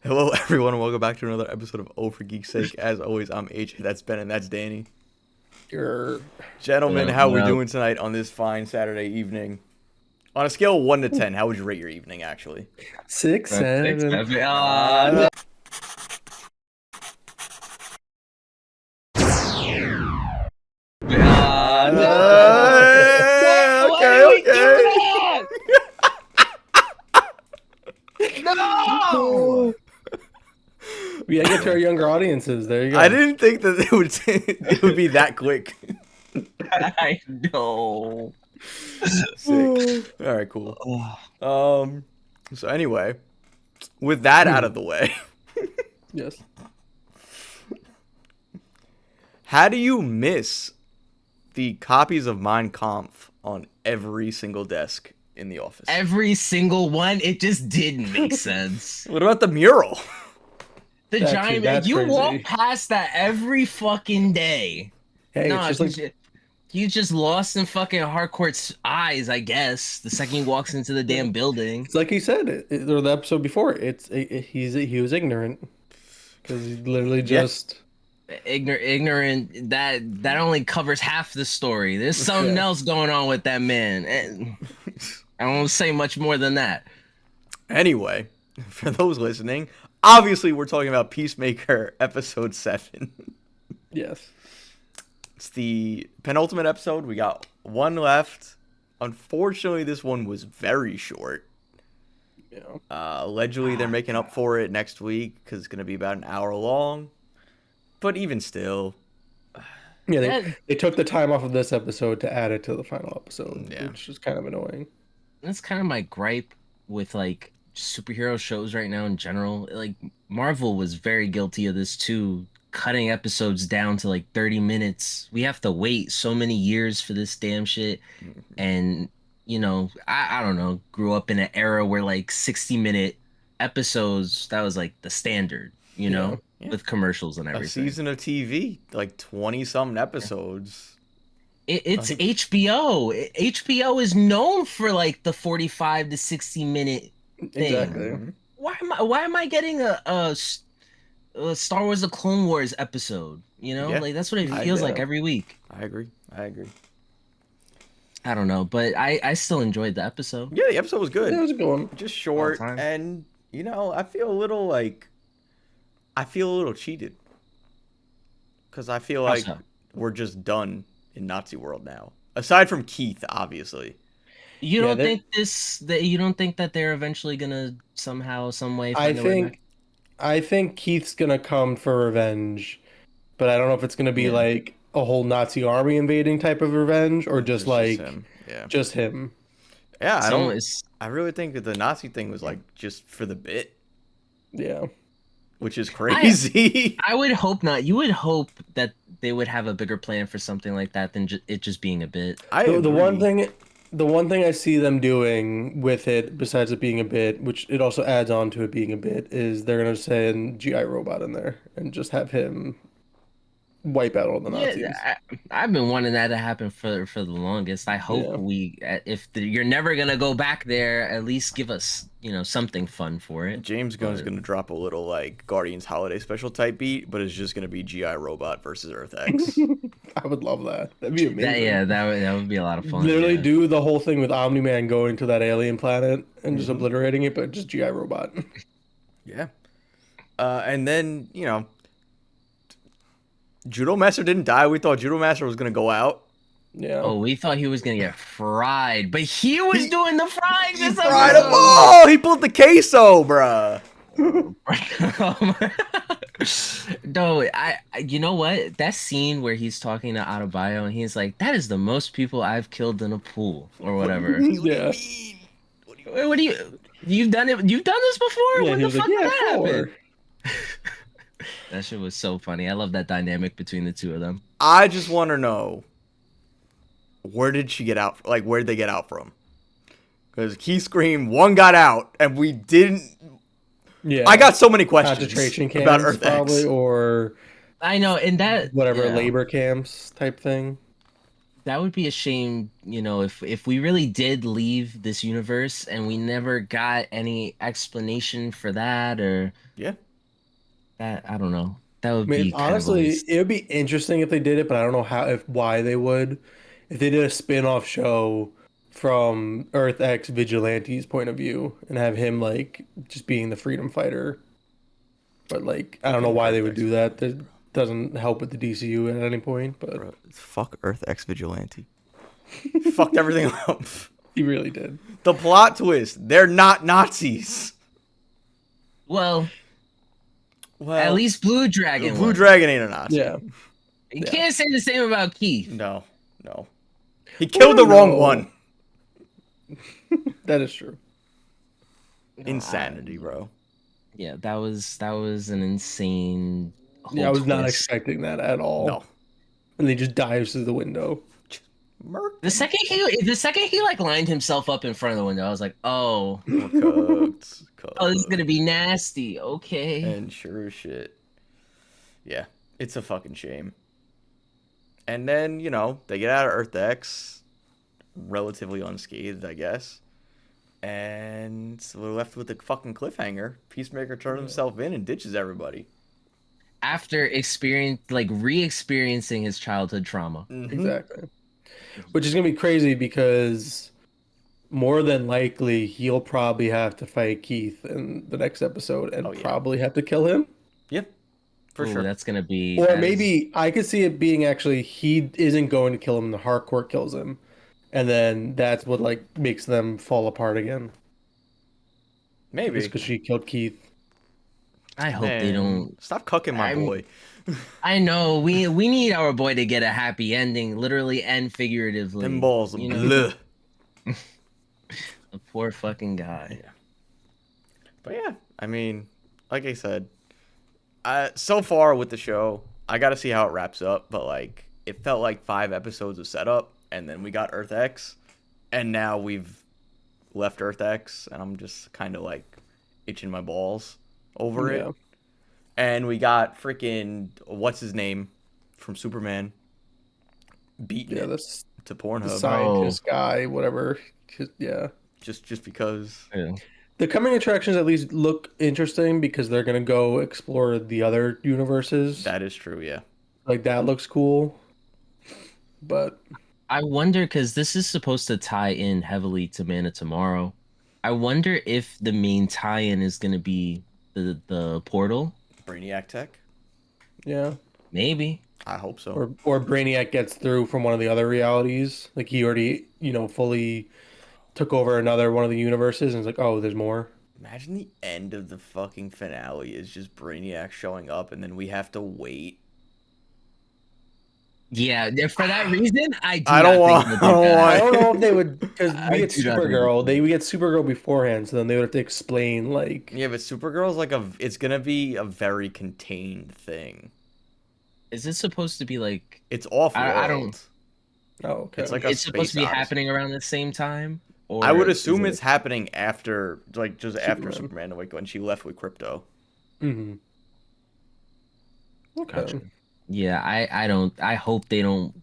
Hello, everyone, and welcome back to another episode of O for Geek's Sake. As always, I'm AJ, that's Ben, and that's Danny. You're Gentlemen, What up, how what we up? doing tonight on this fine Saturday evening? On a scale of 1 to 10, how would you rate your evening, actually? six, Six, seven. seven. Uh, No. No. Why okay, did we do okay. that? No! We gotta get to our younger audiences. There you go. I didn't think that it would be that quick. I know. Sick. All right, cool. Oh, So anyway, with that out of the way, Yes. how do you miss the copies of Mein Kampf on every single desk in the office? every single one, it just didn't make sense. What about the mural? The That's giant, that's you crazy. walk past that every fucking day. Hey, No, it's just like you just lost in fucking Harcourt's eyes, I guess. The second he walks into the damn building. it's like he said or the episode before. He was ignorant because he literally Yeah. just Ignorant, that only covers half the story. There's something Yeah. else going on with that man. And I won't say much more than that. Anyway, for those listening, obviously we're talking about Peacemaker episode 7. yes. It's the penultimate episode. We got one left. Unfortunately, this one was very short. You know. Allegedly, they're making up for it next week because it's going to be about an hour long. But even still, Yeah, That- they took the time off of this episode to add it to the final episode, Yeah. which is kind of annoying. That's kind of my gripe with like superhero shows right now in general. Like Marvel was very guilty of this too, cutting episodes down to like 30 minutes. We have to wait so many years for this damn shit. And I don't know, grew up in an era where like 60-minute episodes, that was like the standard, Yeah. with commercials and a everything. season of TV, like 20-something episodes. It's Like- HBO. HBO is known for like the 45 to 60-minute thing. Exactly. Mhm. Why am I getting a Star Wars: The Clone Wars episode? Yeah, Like that's what it I feels know. like every week. I agree. I don't know, but I still enjoyed the episode. Yeah, the episode was good. It was a good one. Just short, time. and I feel a little cheated because I feel How like so? we're just done in Nazi world now. Aside from Keith, obviously. You Yeah, don't they're- think you don't think that they're eventually gonna somehow, some way I find their way think back? I think Keith's gonna come for revenge, but I don't know if it's gonna be Yeah. like a whole Nazi army invading type of revenge or just It's like him. Yeah, just him. yeah. I Someone don't. is I really think that the Nazi thing was like just for the bit, Yeah. which is crazy. I would hope not. You would hope that they would have a bigger plan for something like that than it just being a bit. The one thing I see them doing with it, besides it being a bit, which it also adds on to it being a bit, is they're gonna send GI Robot in there and just have him wipe out all the Nazis. Yeah, I've been wanting that to happen for the longest. I hope you're never gonna go back there, at least give us something fun for it. James Gunn's But- gonna drop a little like Guardians Holiday Special type beat, but it's just gonna be GI Robot versus Earth X. I would love that. That'd be amazing. That would be a lot of fun. Literally yeah. do the whole thing with Omni-Man going to that alien planet and just Mhm. obliterating it, but just GI Robot. Yeah. And then, Judo Master didn't die. We thought Judo Master was going to go out. Yeah. Oh, we thought he was gonna get fried, but he was doing the frying. He This fried him episode. all! He pulled the queso, bruh. No, you know what? That scene where he's talking to Adebayo and he's like, "That is the most people I've killed in a pool or whatever." Yeah. What do you've done it? You've done this before? Yeah, When he the was like, fuck did yeah, that happen? 4. That shit was so funny. I love that dynamic between the two of them. I just want to know, where did she get out? Like, where did they get out from? Because Key Scream, one got out, and we didn't. Yeah. I got so many questions concentration camps, about Earth probably, X. or I know, and that whatever yeah. labor camps type thing. That would be a shame, if we really did leave this universe and we never got any explanation for that or Yeah. that. I don't know. That I would mean, be kind of a honestly, waste. it would be interesting if they did it, but I don't know why they would. If they did a spin-off show from Earth X Vigilante's point of view and have him like just being the freedom fighter, but like I don't know Fucking why they Earth would X do that. Vigilante, That doesn't help with the DCU at any point, but bro. Fuck Earth X Vigilante. Fucked everything up. he really did. The plot twist: they're not Nazis. Well, at Well, least Blue Dragon Blue was. Dragon ain't a Nazi. Yeah, You yeah. can't say the same about Keith. No, no. He We killed the don't wrong know. one. That is true. No, Insanity, bro. Yeah, that was an insane Yeah, I whole was not twist. expecting that at all. No. And he just dives through the window. Murk. The second he like lined himself up in front of the window, I was like, oh, We're cooked. oh, this is gonna be nasty. Okay. And sure as shit. Yeah, it's a fucking shame. And then, they get out of Earth X relatively unscathed, I guess. And so we're left with a fucking cliffhanger. Peacemaker turns himself in and ditches everybody. After re-experiencing his childhood trauma. Mhm. Exactly. Which is gonna be crazy because more than likely he'll probably have to fight Keith in the next episode and Oh, yeah. probably have to kill him. Yep, for Ooh, sure. that's gonna be. Or that is- maybe I could see it being actually he isn't going to kill him, the Harcourt kills him. And then that's what like makes them fall apart again. Maybe. Just because she killed Keith. I hope they don't. Stop cucking my I'm- boy. I know we need our boy to get a happy ending, literally and figuratively. Them balls. You know, Bleh. the poor fucking guy. But yeah, I mean, like I said, so far with the show, I got to see how it wraps up. But like, it felt like 5 episodes of setup, and then we got Earth X, and now we've left Earth X, and I'm just kind of like itching my balls over Yeah. it. And we got freaking what's his name from Superman beating Yeah, it that's to the Pornhub scientist guy, whatever. Yeah. just because. Yeah. The coming attractions at least look interesting because they're gonna go explore the other universes. That is true, yeah. Like that looks cool. But I wonder because this is supposed to tie in heavily to Man of Tomorrow. I wonder if the main tie-in is gonna be the portal. Brainiac Tech. yeah. Maybe. I hope so. Or Brainiac gets through from one of the other realities. Like he already, fully took over another one of the universes and it's like, oh, there's more. Imagine the end of the fucking finale is just Brainiac showing up and then we have to wait. Yeah, for that reason, I do I don't not want- think I don't they'll do that. want- I don't know if they would because I we get do not think Supergirl. they We get Supergirl beforehand, so then they would have to explain like Yeah, but Supergirl's like it's gonna be a very contained thing. Is this supposed to be like It's off world. I don't- oh okay. It's like a it's supposed to be space odyssey. happening around the same time? Or I would is assume it- it's happening after, like, just after Superman. Superman, like when she left with Crypto. Mm-hmm. Okay. Gotcha. Yeah, I hope they don't.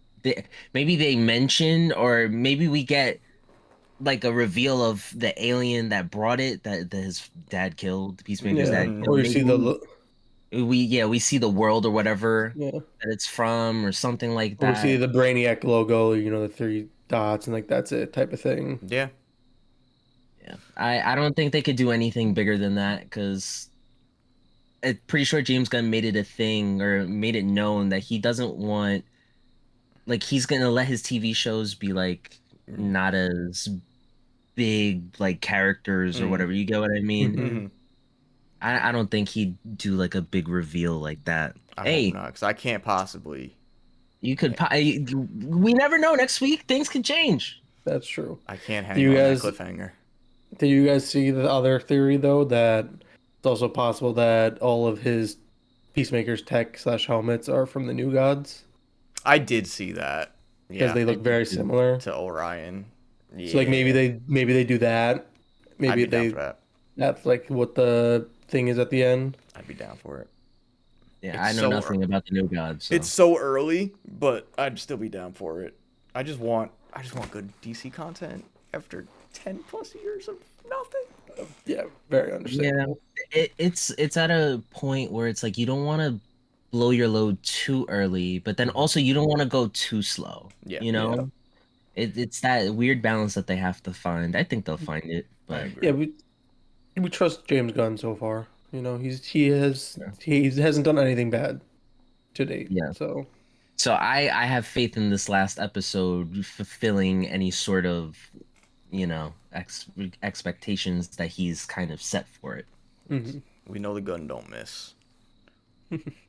Maybe they mention, or maybe we get like a reveal of the alien that brought it that his dad killed, the Peacemaker's Yeah. dad. Or you Maybe see the we see the world or whatever yeah. that it's from, or something like Or we that. see the Brainiac logo, the 3 dots and like that's it type of thing. Yeah. Yeah, I don't think they could do anything bigger than that because I'm pretty sure James Gunn made it a thing or made it known that he doesn't want, like, he's gonna let his TV shows be like not as big like characters or Mm. whatever. You get what I mean? Mhm. I don't think he'd do like a big reveal like that. I Hey, hope not, because I can't possibly. you could. We never know. Next week things could change. That's true. I can't hang Do you on guys- that cliffhanger. Did you guys see the other theory though that it's also possible that all of his Peacemaker's tech / helmets are from the New Gods I did see that. because Yeah. they look very similar. To Orion. Yeah. So like maybe they do that. Maybe I'd be down they for that. that's like what the thing is at the end. I'd be down for it. Yeah, It's I know so nothing about the New Gods. So. It's so early, but I'd still be down for it. I just want good DC content after 10+ years of nothing. Yeah, very Yeah, understandable. it's at a point where it's like you don't want to blow your load too early, but then Mhm. also you don't want to go too slow. Yeah, You Yeah. know, it's that weird balance that they have to find. I think they'll find it, I but Yeah, agree. we trust James Gunn so far. You know, yeah. he hasn't done anything bad to date. Yeah. So So I have faith in this last episode fulfilling any sort of, expectations that he's kind of set for it. mhm. We know the gun don't miss.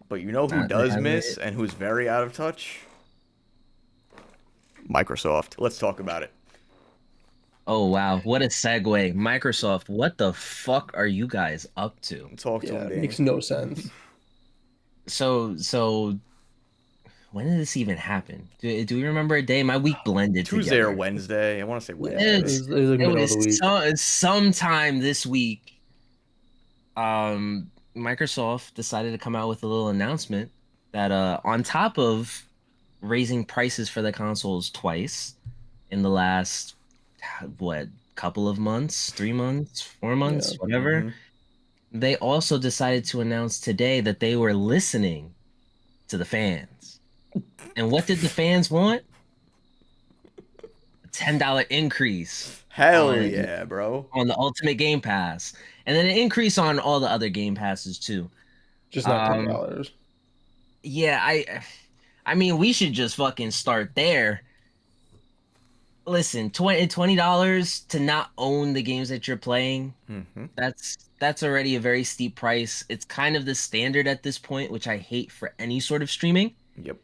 But you know who Not does have miss it. and who's very out of touch? Microsoft. Let's talk about it. Oh wow, what a segue. Microsoft, what the fuck are you guys up to? Talk to Yeah, him, it Danny. makes no sense. So when did this even happen? Do you remember a day? My week blended Tuesday or together. Wednesday. I want to say Yeah, Wednesday. it was like It middle of the was week. sometime this week. Microsoft decided to come out with a little announcement that on top of raising prices for the consoles twice in the last what couple of months, 3 months, 4 months, Yeah. whatever, Mm-hmm. they also decided to announce today that they were listening to the fans. And what did the fans want? A $10 increase Hell on yeah, bro. on the Ultimate Game Pass, and then an increase on all the other Game Passes too. Just not ten Um, dollars. yeah, I mean, we should just fucking start there. Listen, $20 to not own the games that you're playing, Mm-hmm. that's already a very steep price. It's kind of the standard at this point, which I hate for any sort of streaming. Yep.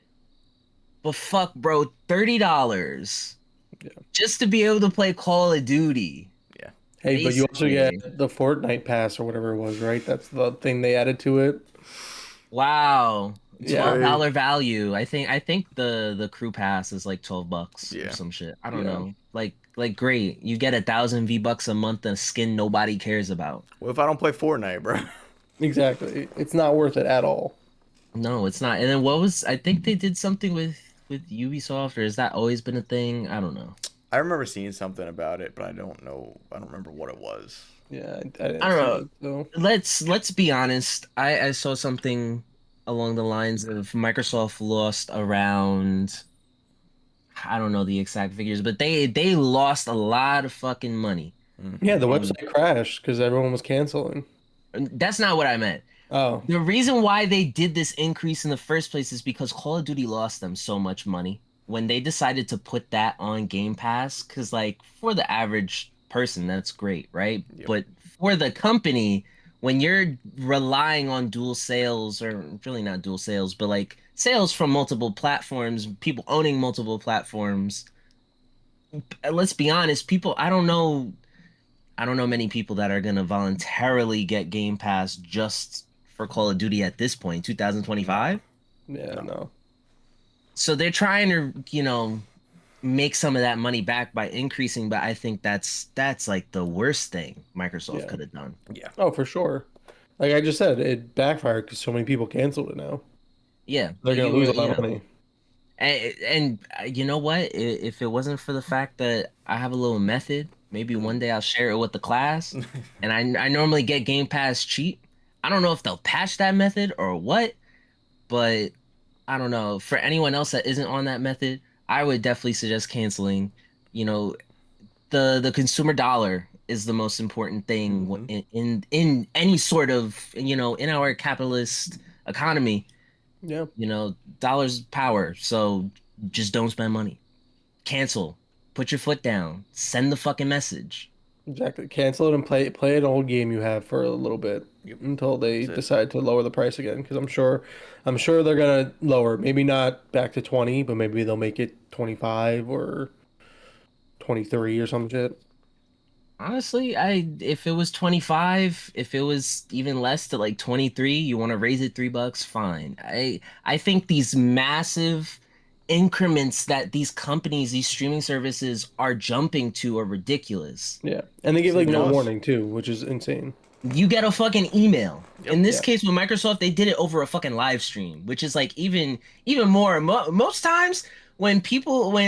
But fuck, bro, $30 Yeah. just to be able to play Call of Duty, Yeah. Hey, but you also get basically. the Fortnite pass or whatever it was, right? That's the thing they added to it. Wow. Yeah. Hey. $12 value. I think the crew pass is like $12 or Yeah. some shit. I don't Yeah. know. Like great. You get 1,000 V-bucks a month and a skin nobody cares about. What if I don't play Fortnite, bro? Exactly. It's not worth it at all. No, it's not. And then I think they did something with Ubisoft, or has that always been a thing? I don't know. I remember seeing something about it, but I don't know. I don't remember what it was. Yeah, I I didn't don't see know. it. So Let's be honest. I saw something along the lines of Microsoft lost around, I don't know the exact figures, but they lost a lot of fucking money. yeah, Mm-hmm. the And website crashed because everyone was canceling. that's not what I meant. Oh, The reason why they did this increase in the first place is because Call of Duty lost them so much money when they decided to put that on Game Pass. Because, like, for the average person, that's great, right? Yep. But for the company, when you're relying on dual sales, or really not dual sales, but like sales from multiple platforms, people owning multiple platforms, let's be honest, people, I don't know many people that are gonna voluntarily get Game Pass just for Call of Duty at this point, No. 2025. yeah, No. no. So they're trying to, make some of that money back by increasing, but I think that's like the worst thing Microsoft Yeah. could have done. Yeah. Oh, for sure. Like I just said, it backfired because so many people canceled it now. Yeah, They're gonna you lose were, a lot of money. and you know what? If it wasn't for the fact that I have a little method, maybe one day I'll share it with the class, and I normally get Game Pass cheap. I don't know if they'll patch that method or what, but I don't know. For anyone else that isn't on that method, I would definitely suggest canceling. You know, the consumer dollar is the most important thing Mm-hmm. in any sort of, in our capitalist economy. Yeah, Dollars power. So just don't spend money. Cancel. Put your foot down. Send the fucking message. exactly. Cancel it and play an old game you have for a little bit Yep. until they That's it. decide to lower the price again. Because I'm sure they're gonna lower. Maybe not back to 20, but maybe they'll make it 25 or 23 or some shit. Honestly, if it was 25, if it was even less to like 23, you want to raise it $3, fine. I think these massive increments that these companies, these streaming services are jumping to are ridiculous. Yeah, and they give like Same no cost. warning too, which is insane. You get a fucking email. Yep. In this Yeah, case with Microsoft, they did it over a fucking live stream, which is like even more. Most times when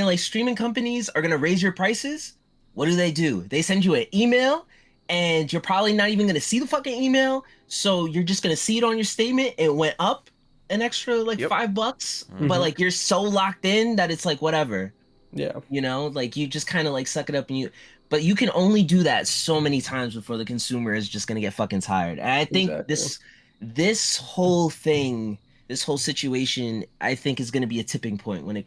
like streaming companies are gonna raise your prices, what do? They send you an email, and you're probably not even gonna see the fucking email. So you're just gonna see it on your statement. It went up an extra like Yep. $5, but Mhm. like you're so locked in that it's like whatever. Yeah. You know, like you just kind of like suck it up, and but you can only do that so many times before the consumer is just gonna get fucking tired. And I think Exactly. this whole thing, this whole situation, I think is gonna be a tipping point when it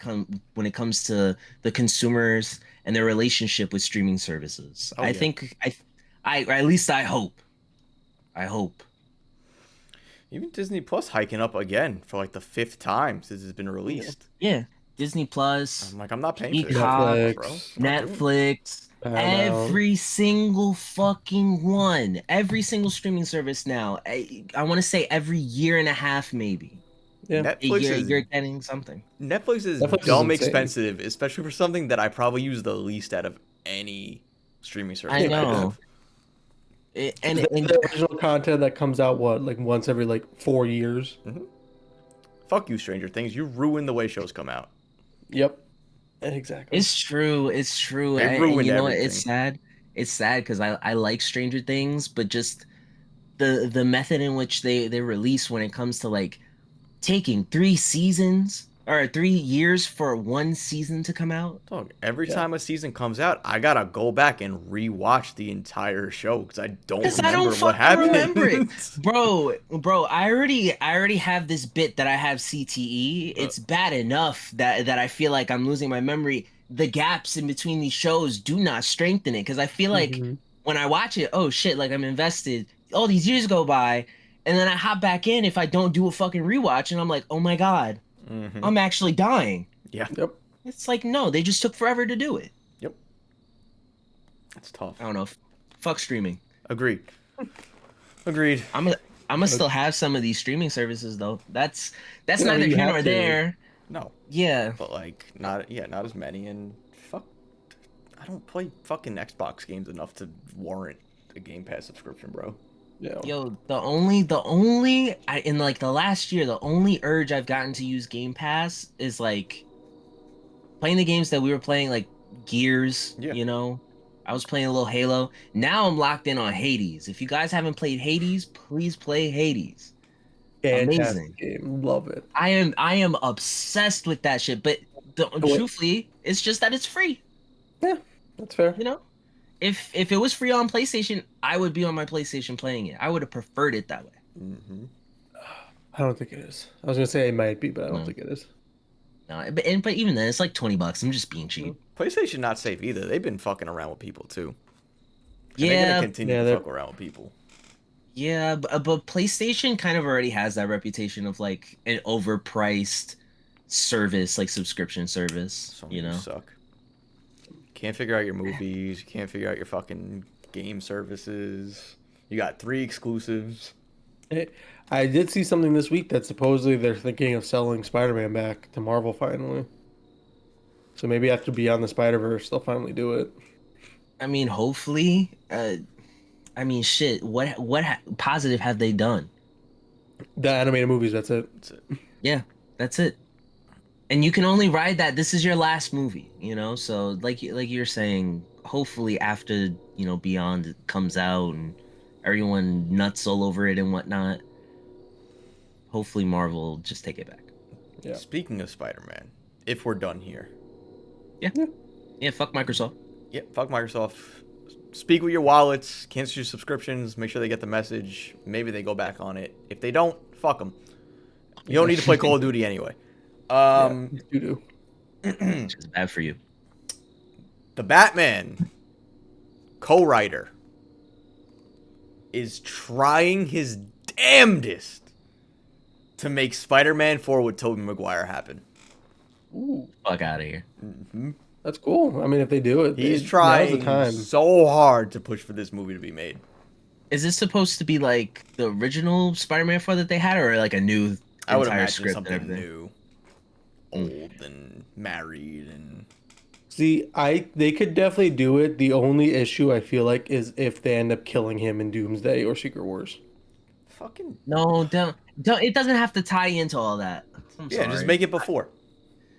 comes to the consumers and their relationship with streaming services. Oh I yeah. think I or at least I hope. Even Disney Plus hiking up again for like the 5th time since it's been released. Yeah, Disney Plus, I'm like, I'm not paying for this shit Peacock, anymore, bro. Netflix, I'm not doing it. Netflix, Paramount. every single fucking one, every single streaming service now. I want to say every year and a half, maybe. Yeah. Netflix is You're getting something. Netflix is dumb insane. expensive, especially for something that I probably use the least out of any streaming service I that I know. have. And The original content that comes out what, like once every like 4 years. Fuck you, Stranger Things. You ruin the way shows come out. Yep. Exactly. it's true. It's true. They And ruined you know what? everything. It's sad because I like Stranger Things, but just the method in which they release when it comes to like taking 3 seasons or 3 years for one season to come out. Dog, every Yeah. time a season comes out, I gotta go back and rewatch the entire show because I don't Because I don't remember what fucking remember it. happened. Bro, I already have this bit that I have CTE. It's bad enough that I feel like I'm losing my memory. The gaps in between these shows do not strengthen it because I feel like Mhm. when I watch it, oh shit, like I'm invested. All these years go by, and then I hop back in if I don't do a fucking rewatch, and I'm like, oh my god, Mm-hmm. I'm actually dying. Yeah. Yep. It's like no, they just took forever to do it. Yep. That's tough. I don't know. Fuck streaming. Agreed. Agreed. I'm gonna still have some of these streaming services though. That's Yeah, neither you here have nor to. there. No, Yeah. but like not as many. And fuck, I don't play fucking Xbox games enough to warrant a Game Pass subscription, bro. Yeah. Yo, in like the last year, the only urge I've gotten to use Game Pass is like playing the games that we were playing, like Gears, Yeah. you know. I was playing a little Halo. Now I'm locked in on Hades. If you guys haven't played Hades, please play Hades. Fantastic Amazing. game. Love it. I am obsessed with that shit. But What- truthfully, it's just that it's free. Yeah, that's fair. You know, if it was free on PlayStation, I would be on my PlayStation playing it. I would have preferred it that way. Mm-hmm. I don't think it is. I was gonna say it might be, but I don't No. think it is. No, but even then, it's like $20. I'm just being cheap. PlayStation not safe either. They've been fucking around with people too. And they're Yeah, gonna continue Yeah, to they're- fuck around with people. yeah, but PlayStation kind of already has that reputation of like an overpriced service, like subscription service. Some You of you know, suck. Can't figure out your movies. You can't figure out your fucking game services. You got 3 exclusives. I did see something this week that supposedly they're thinking of selling Spider-Man back to Marvel finally. So maybe after Beyond the Spider-Verse, they'll finally do it. I mean, hopefully. I mean, shit. What positive have they done? The animated movies, that's it. That's it. Yeah, that's it. And you can only ride that. This is your last movie, you know. So like you're saying, hopefully after Beyond comes out and everyone nuts all over it and whatnot, hopefully Marvel will just take it back. Yeah. Speaking of Spider-Man, if we're done here, Yeah, fuck Microsoft. yeah, fuck Microsoft. Speak with your wallets, cancel your subscriptions, make sure they get the message. Maybe they go back on it. If they don't, fuck them. You don't need to play Call of Duty anyway. You do. Which is bad for you. The Batman co-writer is trying his damnedest to make Spider-Man 4 with Tobey Maguire happen. Ooh, Fuck out of here. that's cool. I mean, if they do it, He's now's the trying time. so hard to push for this movie to be made. Is this supposed to be like the original Spider-Man 4 that they had, or like a new I would entire imagine script and something everything? new, old and married and See, they could definitely do it. The only issue I feel like is if they end up killing him in Doomsday or Secret Wars. fucking No, don't. It doesn't have to tie into all that. I'm yeah. Just sorry. make it before.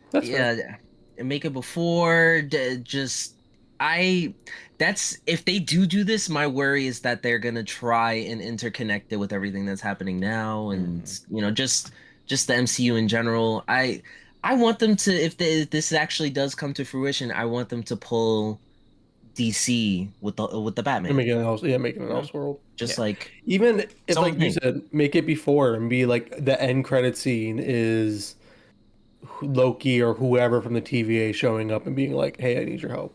That's fair. Yeah, and make it before. Just I that's if they do this, my worry is that they're gonna try and interconnect it with everything that's happening now, and Mhm. just the MCU in general. I want them to if this actually does come to fruition, I want them to pull DC with the And Batman. making it else, yeah, making it You know, else world. just Yeah. like Even its if, own like you thing. said, make it before and be like the end credit scene is Loki or whoever from the TVA showing up and being like, "Hey, I need your help."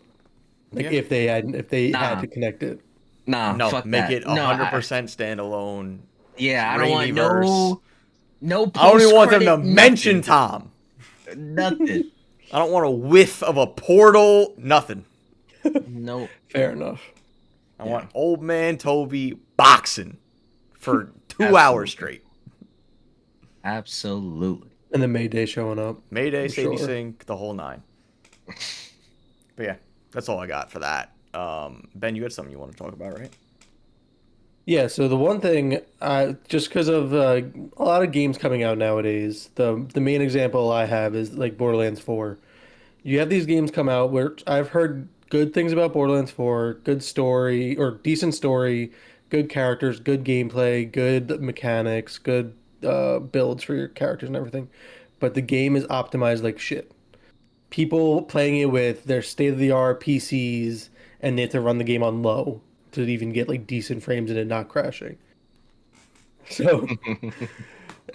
Like Yeah. if they had Nah, to connect it. nah, No, fuck make that. it No, 100% standalone. yeah, I don't want Rainyverse. no I don't even post want them to credit, mention nothing, Tom. nothing. I don't want a whiff of a portal. Nothing. Nope. Fair enough. I Yeah, want old man Toby boxing for 2 hours Absolutely. straight. Absolutely. and then Mayday showing up Mayday, for Sadie sure. Sink, the whole nine. But yeah, that's all I got for that. Ben, you got something you want to talk about, right? Yeah, so the one thing, just because of a lot of games coming out nowadays, the main example I have is like Borderlands 4. You have these games come out where I've heard good things about Borderlands 4, good story or decent story, good characters, good gameplay, good mechanics, good builds for your characters and everything. But the game is optimized like shit. People playing it with their state-of-the-art PCs and they have to run the game on low to even get like decent frames and it not crashing. So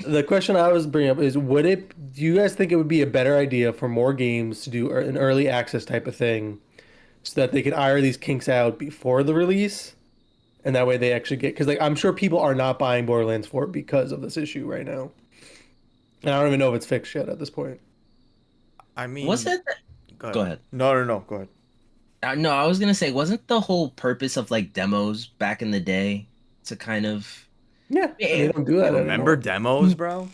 the question I was bringing up is, do you guys think it would be a better idea for more games to do an early access type of thing so that they could iron these kinks out before the release? And that way they actually get, because like I'm sure people are not buying Borderlands 4 because of this issue right now. And I don't even know if it's fixed yet at this point. I Was mean, it? go ahead. Go ahead. No, no, no. Go ahead. No, I was gonna say, wasn't the whole purpose of like demos back in the day to kind of Yeah, and they eh, don't do that Remember anymore. demos, bro?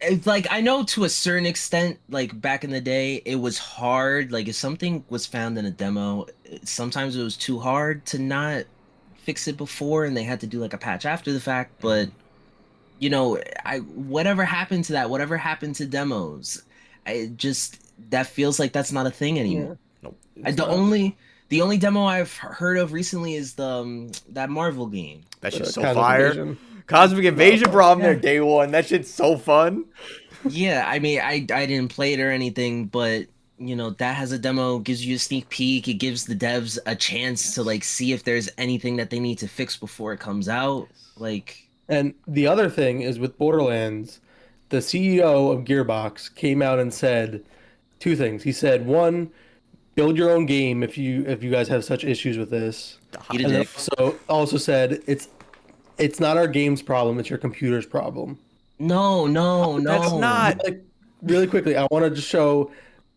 it's like I know to a certain extent, like back in the day, it was hard. Like if something was found in a demo, sometimes it was too hard to not fix it before, and they had to do like a patch after the fact. But I whatever happened to that, whatever happened to demos, I just that feels like that's not a thing anymore. Yeah, Nope. I, it's the not. only the only demo I've heard of recently is the that Marvel game. That shit's so Cosmic fire. Invasion. Cosmic A lot of Invasion fun. brought him there Yeah. day one. That shit's so fun. Yeah, I mean, I didn't play it or anything, but that has a demo, gives you a sneak peek. It gives the devs a chance to Yes. like see if there's anything that they need to fix before it comes out. Yes. Like, And the other thing is with Borderlands, the CEO of Gearbox came out and said two things. He said, one, build your own game if you guys have such issues with this. The eat a hype. And then dick. also said it's not our game's problem, it's your computer's problem. No, no, That's no. not. Really quickly, I wanted to show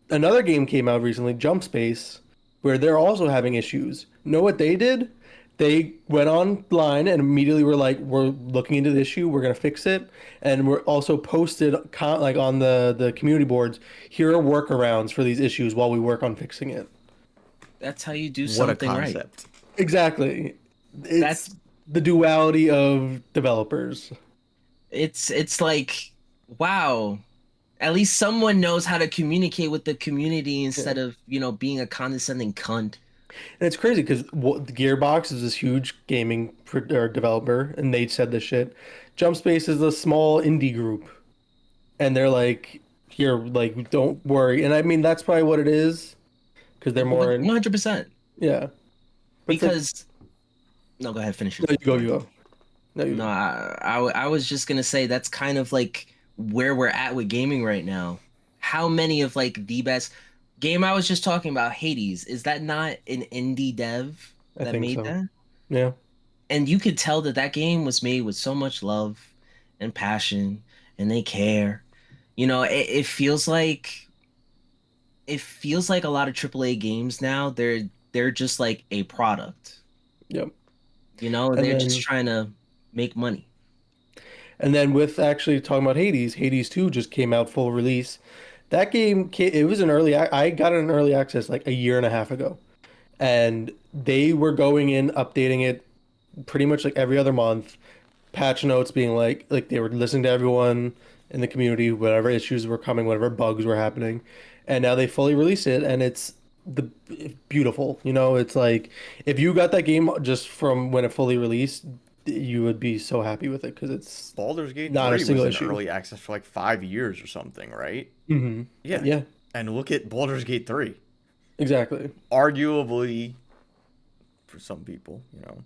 another game came out recently, Jump Space, where they're also having issues. Know what they did? They went online and immediately were like, "We're looking into the issue. We're gonna fix it." And we're also posted like on the community boards. Here are workarounds for these issues while we work on fixing it. That's how you do What a something right. concept. Exactly. It's That's the duality of developers. it's like, wow. At least someone knows how to communicate with the community Yeah. instead of, being a condescending cunt. And it's crazy because Gearbox is this huge gaming or developer, and they said this shit. Jump Space is a small indie group, and they're like, "Here, like, don't worry." And I mean, that's probably what it is because they're more in, 100%. yeah. But it's like, Because no, go ahead, finish no, your you go, point. you go, no, you No, go. I was just gonna say that's kind of like where we're at with gaming right now. How many of like the best game I was just talking about, Hades, is that not an indie dev I that think made so. that? Yeah, And you could tell that that game was made with so much love and passion, and they care. It feels like a lot of AAA games now, they're just like a product. yep. And They're just then trying to make money. with actually talking about Hades, Hades 2 just came out full release. That game, it was an I got it in early access like a year and a half ago, and they were going in updating it pretty much like every other month. patch notes being like they were listening to everyone in the community, whatever issues were coming, whatever bugs were happening, and now they fully release it, and the beautiful. You know, it's like if you got that game just from when it fully released, you would be so happy with it because it's Baldur's Gate not a 3 was single in issue. early access for like 5 years or something, right? Hmm. Yeah. Yeah, And look at Baldur's Gate 3. exactly. Arguably, for some people, I'm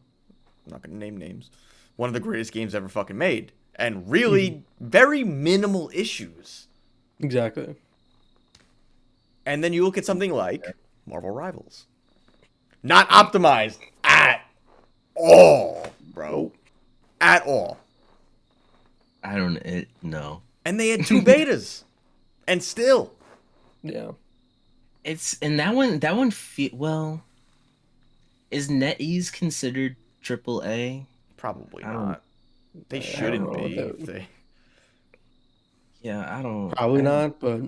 not going to name names, one of the greatest games ever fucking made. And Hmm. really very minimal issues. Exactly. And then you look at something like Marvel Rivals. Not optimized at all, bro. Nope. At all. I don't it no. And they had 2 betas. And still. Yeah. It's and that one well, is NetEase considered triple A? Probably I don't not. They I don't shouldn't know be if they. yeah, I don't probably I not, but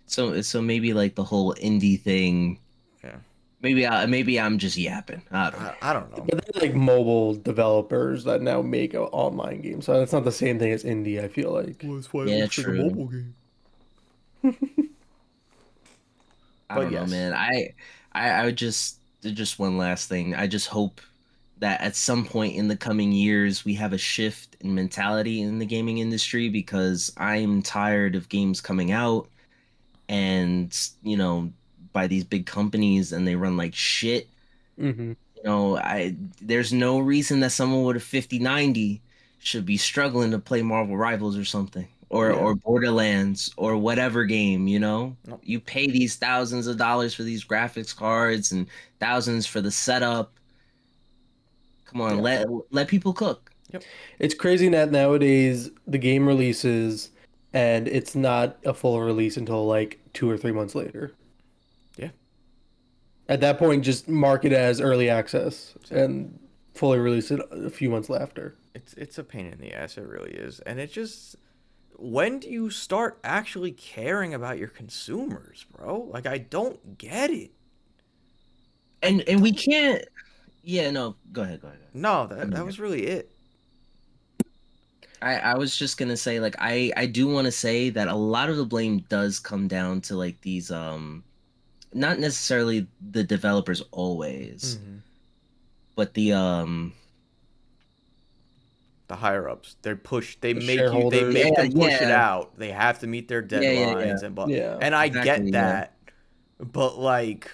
so maybe like the whole indie thing. Yeah. Maybe I'm just yapping. I don't know. I don't know. but they're like mobile developers that now make online games, so that's not the same thing as indie. I feel like. Well, that's why it Yeah, looks like a true. mobile game. I But don't know, yes. man. I would just one last thing. I just hope that at some point in the coming years we have a shift in mentality in the gaming industry because I'm tired of games coming out and by these big companies and they run like shit. Hmm. I there's no reason that someone with a 5090 should be struggling to play Marvel Rivals or something Yeah. or Borderlands or whatever game. No. You pay these thousands of dollars for these graphics cards and thousands for the setup. Come on, Yeah. let people cook. Yep. It's crazy that nowadays the game releases and it's not a full release until like 2 or 3 months later. Yeah. At that point, just mark it as early access That's it. and fully release it a few months after. It's a pain in the ass. It really is. And it just. When do you start actually caring about your consumers, bro? Like, I don't get it. I And we don't. can't. Yeah, no, go ahead, go ahead. Go ahead. No, I that mean, was really it. I was just gonna say like I do want to say that a lot of the blame does come down to like these not necessarily the developers always, Mm-hmm. but The higher ups, they The make you, they shareholders. make yeah, them push it yeah, out. They have to meet their yeah deadlines, Yeah. and I get exactly, yeah. that, but like,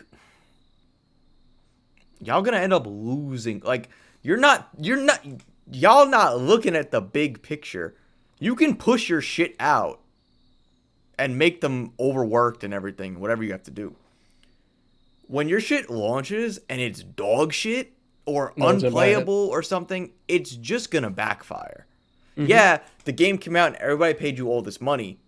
y'all gonna end up losing. Like, y'all not looking at the big picture. You can push your shit out and make them overworked and everything, whatever you have to do. When your shit launches and it's dog shit or No one's gonna buy it. unplayable or something, it's just gonna backfire. Hmm. Yeah, the game came out and everybody paid you all this money,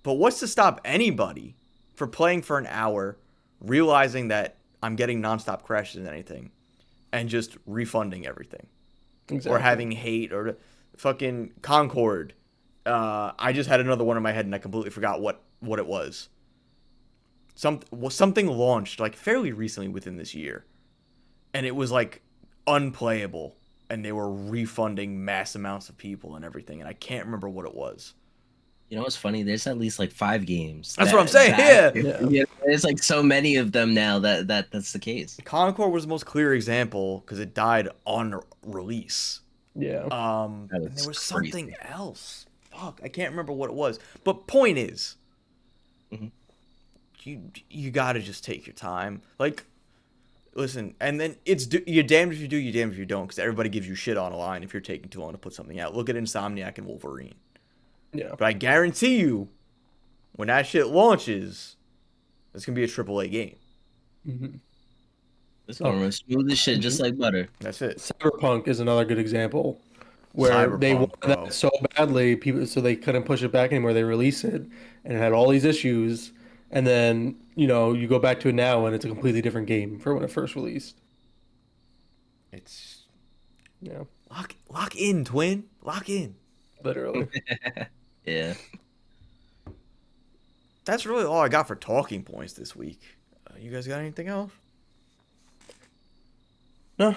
but what's to stop anybody for playing for an hour, realizing that I'm getting nonstop crashes and anything, and just refunding everything, or Exactly. having hate or fucking Concord. I just had another one in my head and I completely forgot what it was. Something launched like fairly recently within this year, and it was like unplayable, and they were refunding mass amounts of people and everything, and I can't remember what it was. You know what's funny? There's at least like 5 games That's what I'm saying. Yeah, Yeah. yeah, there's like so many of them now that's the case. Concord was the most clear example because it died on release. Yeah. That And there was was something crazy. else. Fuck, I can't remember what it was. But point is, Mhm. you gotta just take your time. Like, listen, and then you're damned if you do, you're damned if you don't, because everybody gives you shit online if you're taking too long to put something out. Look at Insomniac and Wolverine. Yeah. But I guarantee you, when that shit launches, it's gonna be a AAA game. Hmm. It's Oh, gonna run smooth as shit, just like butter. That's it. Cyberpunk is another good example where they Cyberpunk, wanted that bro. so badly, people, so they couldn't push it back anymore. They release it, and it had all these issues, and then you go back to it now, and it's a completely different game from when it first released. It's Yeah, lock in, twin. Lock in. literally. Yeah. That's really all I got for talking points this week. You guys got anything else? No,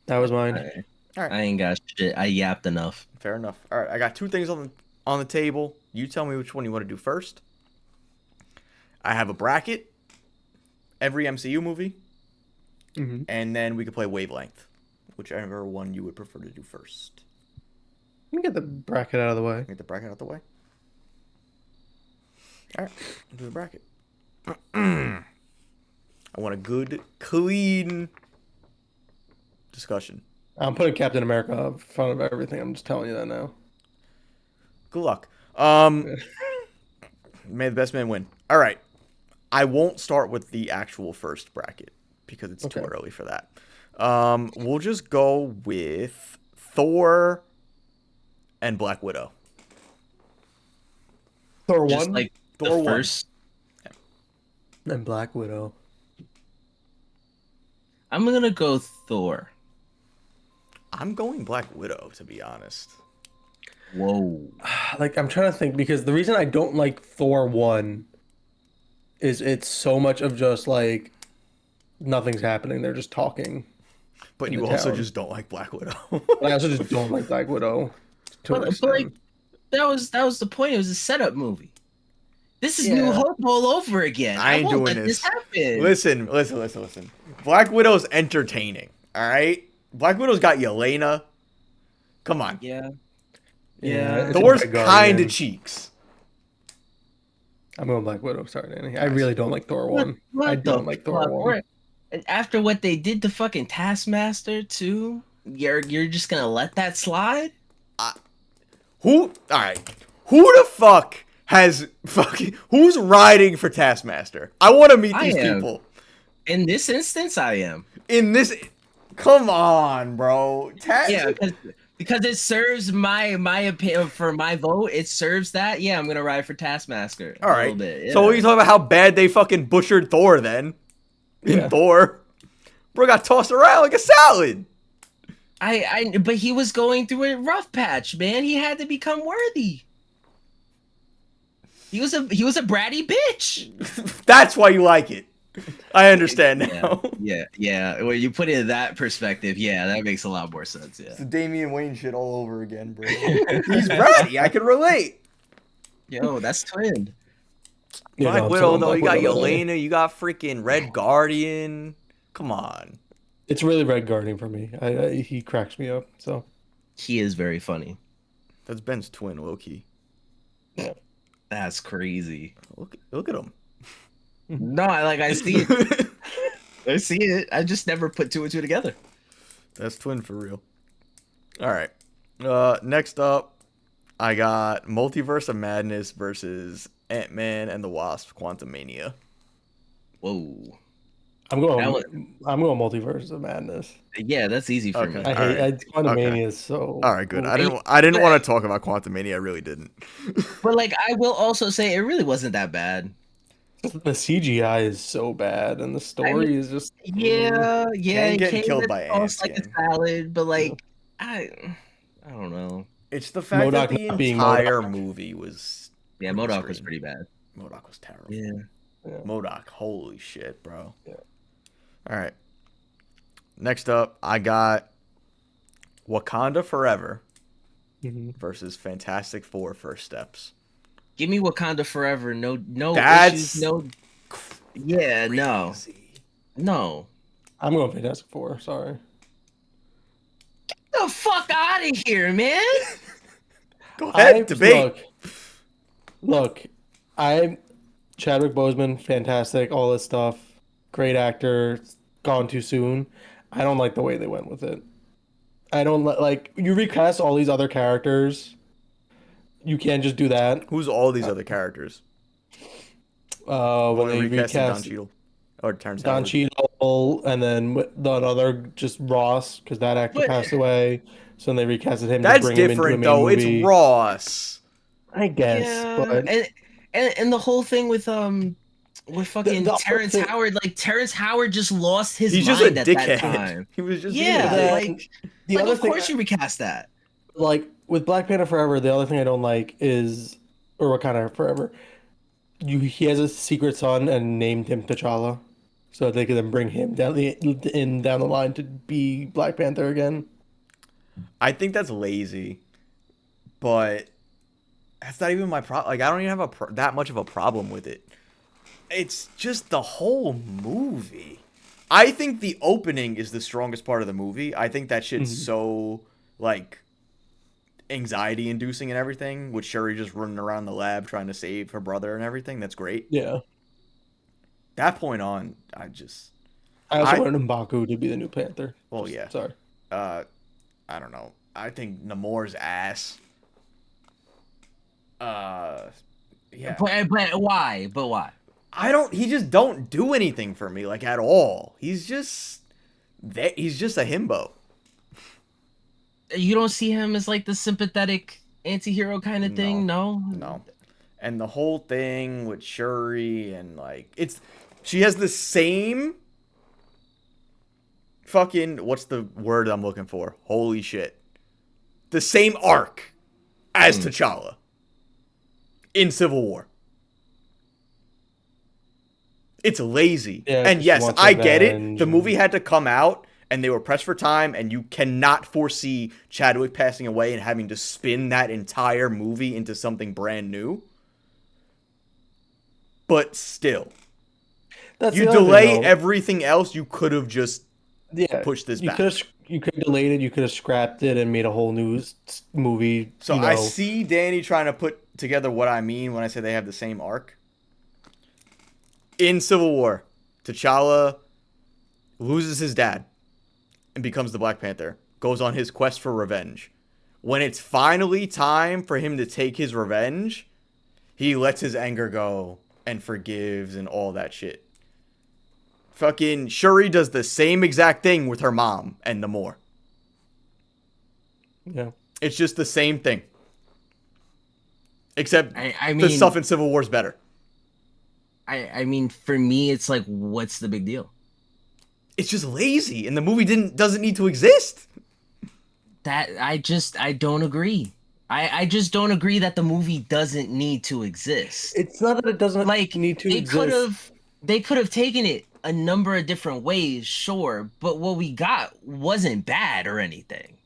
That was mine. Alright. All right, I ain't got shit. I yapped enough. fair enough. All right, I got two things on the table. You tell me which one you want to do first. I have a bracket, every MCU movie, Mm-hmm. and then we could play wavelength, whichever one you would prefer to do first. Let me get the bracket out of the way. Get the bracket out the way. All right, do the bracket. I want a good, clean discussion. I'm putting Captain America in front of everything. I'm just telling you that now. Good luck. May the best man win. All right. I won't start with the actual first bracket because it's too Okay. early for that. We'll just go with Thor and Black Widow. Thor Just 1 like Thor the 1. first. and Black Widow. I'm gonna go Thor. I'm going Black Widow, to be honest. Whoa. Like, I'm trying to think because the reason I don't like Thor 1 is it's so much of just like nothing's happening. They're just talking. But In you the also town. just don't like Black Widow. But I also just don't like Black Widow to an But like extent. that was the point. It was a setup movie. This is New Yeah. Hope all over again. I ain't won't doing let this. happen. Listen. Black Widow's entertaining. All right? Black Widow's got Yelena. Come on. Yeah. Yeah, it's a Thor's Red kind Guardian. of cheeks. I'm going Black Widow. Sorry, Danny. I really don't like Thor 1. What I the don't like Thor fuck? 1. And after what they did to fucking Taskmaster too, you're just gonna let that slide? Who? All right. Who the fuck has fucking? Who's riding for Taskmaster? I want to meet I these am. people. In this instance, I am. In this, come on, bro. Yeah, because it serves my opinion for my vote. It serves that. Yeah, I'm gonna ride for Taskmaster All a right. little bit. So what are yeah. you talking about? How bad they fucking butchered Thor then? In Yeah. Thor, bro got tossed around like a salad. But he was going through a rough patch, man. He had to become worthy. He was a bratty bitch. That's why you like it. I understand now. Yeah. When you put it in that perspective, yeah, that makes a lot more sense. Yeah. It's the Damian Wayne shit all over again, bro. He's bratty. I can relate. Yo, that's twin. Yeah, Black no, I'm Widow, still on though, Black you got Widow, though. Yelena, you got freaking Red Guardian. Come on. It's really Red Guardian for me. He cracks me up. So He is very funny. That's Ben's twin, low key. That's crazy. Look at him. No, I see it. I see it. I just never put two and two together. That's twin for real. All right. Next up, I got Multiverse of Madness versus Ant-Man and the Wasp: Quantumania. Whoa. I'm going. That I'm going Multiverse of Madness. Yeah, that's easy for Okay. me. I hate. Alright. Quantumania is so. All right, good. Ooh. I didn't want to talk about Quantumania. I really didn't. But like, I will also say it really wasn't that bad. The CGI is so bad, and the story is just. Yeah, Kang it getting came killed with by sauce ants, like a gang. salad, but like, I don't know. It's the fact that MODOK the not being entire MODOK. movie was. Yeah, green MODOK was screen. pretty bad. MODOK was terrible. Yeah. MODOK, holy shit, bro. Yeah. All right. Next up, I got Wakanda Forever Mhm. versus Fantastic Four: First Steps. Give me Wakanda Forever. No That's issues. No. Yeah, no. Crazy. No. I'm going Fantastic Four. Sorry. The fuck out of here, man. Go ahead, debate. Look, I Chadwick Boseman, fantastic, all this stuff, great actor, gone too soon. I don't like the way they went with it. I don't like you recast all these other characters. You can't just do that. Who's all these other characters? When When they recasted Don recast Cheadle or Terrence Don Howard. Cheadle, and then the other just Ross because that actor But- passed away. So then they recasted him to That's bring him into a different main though. movie. It's Ross. I guess, Yeah, but and the whole thing with fucking The other Terrence thing- Howard, like Terrence Howard just lost his He's mind just a at that dickhead. time. He was just Yeah, being a dick. like, the like other of thing, course you recast that. like with Black Panther Forever, the other thing I don't like is, or Wakanda Forever, he has a secret son and named him T'Challa. so they can then bring him down the line to be Black Panther again. I think that's lazy, but that's not even my problem. Like I don't even have that much of a problem with it. It's just the whole movie. I think the opening is the strongest part of the movie. I think that shit's Mhm. so like anxiety inducing and everything, with Shuri just running around the lab trying to save her brother and everything. That's great. Yeah. That point on, I also I wanted M'Baku to be the new Panther. well Just yeah. sorry. Uh I don't know. I think Namor's ass. Uh yeah. But why? But why? He just don't do anything for me like at all. He's just a himbo. You don't see him as like the sympathetic anti-hero kind of No. thing, no? No. And the whole thing with Shuri and like she has the same fucking what's the word I'm looking for? Holy shit. The same arc as Hmm. T'Challa in Civil War. It's lazy. Yeah, And 'cause she yes, wants I get it. revenge The movie and had to come out and they were pressed for time and you cannot foresee Chadwick passing away and having to spin that entire movie into something brand new. But still, that's you the other thing delay though. everything else, you could have just Yeah, pushed this you could back. have you could have delayed it. You could have scrapped it and made a whole new movie. So I see Danny trying to put together what I mean when I say they have the same arc. In Civil War, T'Challa loses his dad and becomes the Black Panther, goes on his quest for revenge. When it's finally time for him to take his revenge, he lets his anger go and forgives and all that shit. Fucking Shuri does the same exact thing with her mom and Namor. Yeah. It's just the same thing. Except I the stuff mean, in Civil War is better. I mean, for me, it's like, what's the big deal? It's just lazy, and the movie doesn't need to exist. That I don't agree. I just don't agree that the movie doesn't need to exist. It's not that it doesn't Like need to they could exist. have they could have taken it a number of different ways, sure, but what we got wasn't bad or anything.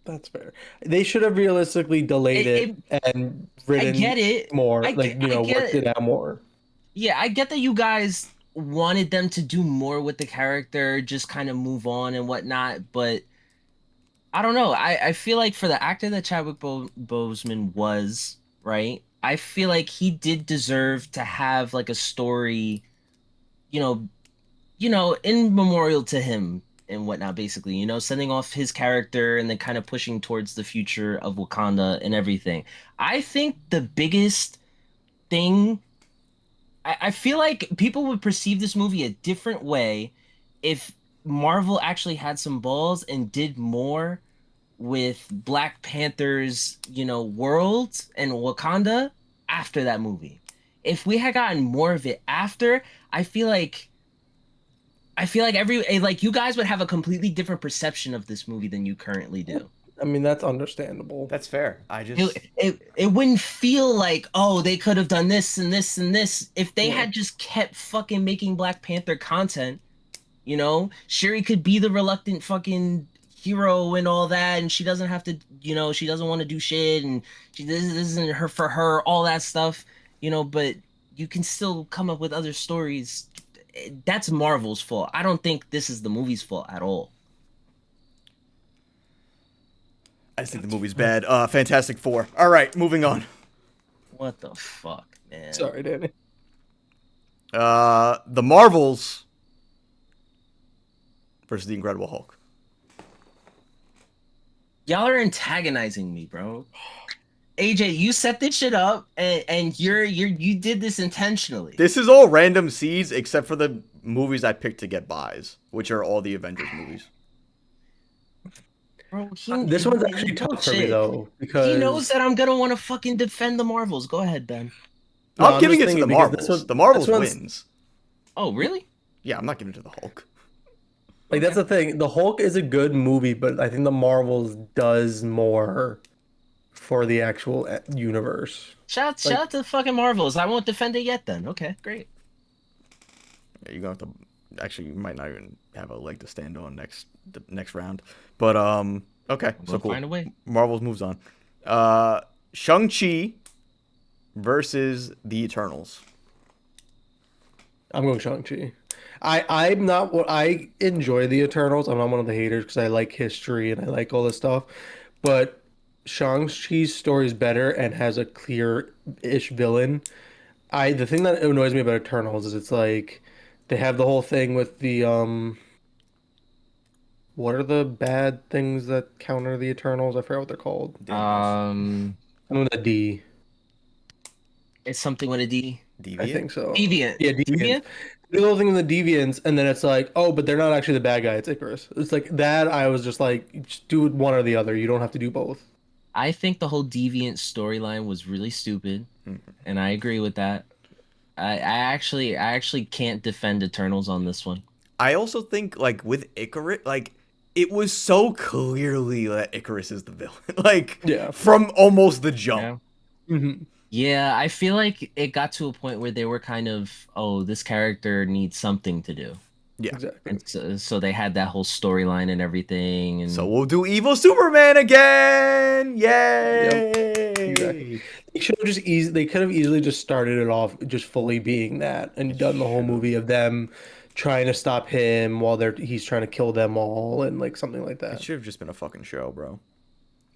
That's fair. They should have realistically delayed It, it it and I get written it. more, like, I get worked it it. out more. Yeah, I get that you guys wanted them to do more with the character, just kind of move on and whatnot, but I don't know. I feel like for the actor that Chadwick Boseman was, right? I feel like he did deserve to have like a story, you know, in memorial to him and whatnot, basically, sending off his character and then kind of pushing towards the future of Wakanda and everything. I think the biggest thing, I feel like people would perceive this movie a different way if Marvel actually had some balls and did more with Black Panther's, world and Wakanda after that movie. If we had gotten more of it after, I feel like like you guys would have a completely different perception of this movie than you currently do. I mean, that's understandable. That's fair. It wouldn't feel like, oh, they could have done this and this and this if they Yeah. had just kept fucking making Black Panther content. Shuri could be the reluctant fucking hero and all that, and she doesn't have to, she doesn't want to do shit, and this isn't her for her, all that stuff, but you can still come up with other stories. That's Marvel's fault. I don't think this is the movie's fault at all. I just think the movie's bad. Fantastic Four. All right, moving on. What the fuck, man? Sorry, Danny. The Marvels versus the Incredible Hulk. Y'all are antagonizing me, bro. AJ, you set this shit up, and you did this intentionally. This is all random seeds except for the movies I picked to get buys, which are all the Avengers movies. Bro, This one's actually tough for me though, because he knows that I'm gonna want to fucking defend the Marvels. Go ahead, Ben. No, I'm I'm giving just it to the thinking because Marvels. The Marvels this one's- wins. Oh, really? Yeah, I'm not giving it to the Hulk. like that's the thing. The Hulk is a good movie, but I think the Marvels does more for the actual universe. Shout Like- out to the fucking Marvels. I won't defend it yet then. Okay, great. You're gonna have to. Actually, you might not even have a leg to stand on the next round. But okay, so We'll cool. find a way. Marvel's moves on. Shang-Chi versus the Eternals. I'm going Shang-Chi. I'm not what I enjoy the Eternals. I'm not one of the haters because I like history and I like all this stuff. But Shang-Chi's story is better and has a clear-ish villain. The thing that annoys me about Eternals is it's like they have the whole thing with the what are the bad things that counter the Eternals? I forgot what they're called. Damn knows. I know the D. It's something with a D. I Deviant. think so. Deviant. Yeah, Deviants. Deviant? The little thing in the Deviants, and then it's like, oh, but they're not actually the bad guy. It's Icarus. It's like that. I was just like, just do one or the other. You don't have to do both. I think the whole Deviant storyline was really stupid, and I agree with that. I actually can't defend Eternals on this one. I also think like with Icarus, like it was so clearly that Icarus is the villain, like Yeah. from almost the jump. Yeah. Hmm. Yeah, I feel like it got to a point where they were kind of, oh, this character needs something to do. Yeah. Exactly. And so they had that whole storyline and everything. And So we'll do Evil Superman again. Yep. Yay! Exactly. They could have easily just started it off just fully being that and done the whole Should've. movie of them trying to stop him while he's trying to kill them all and like something like It that. should have just been a fucking show, bro.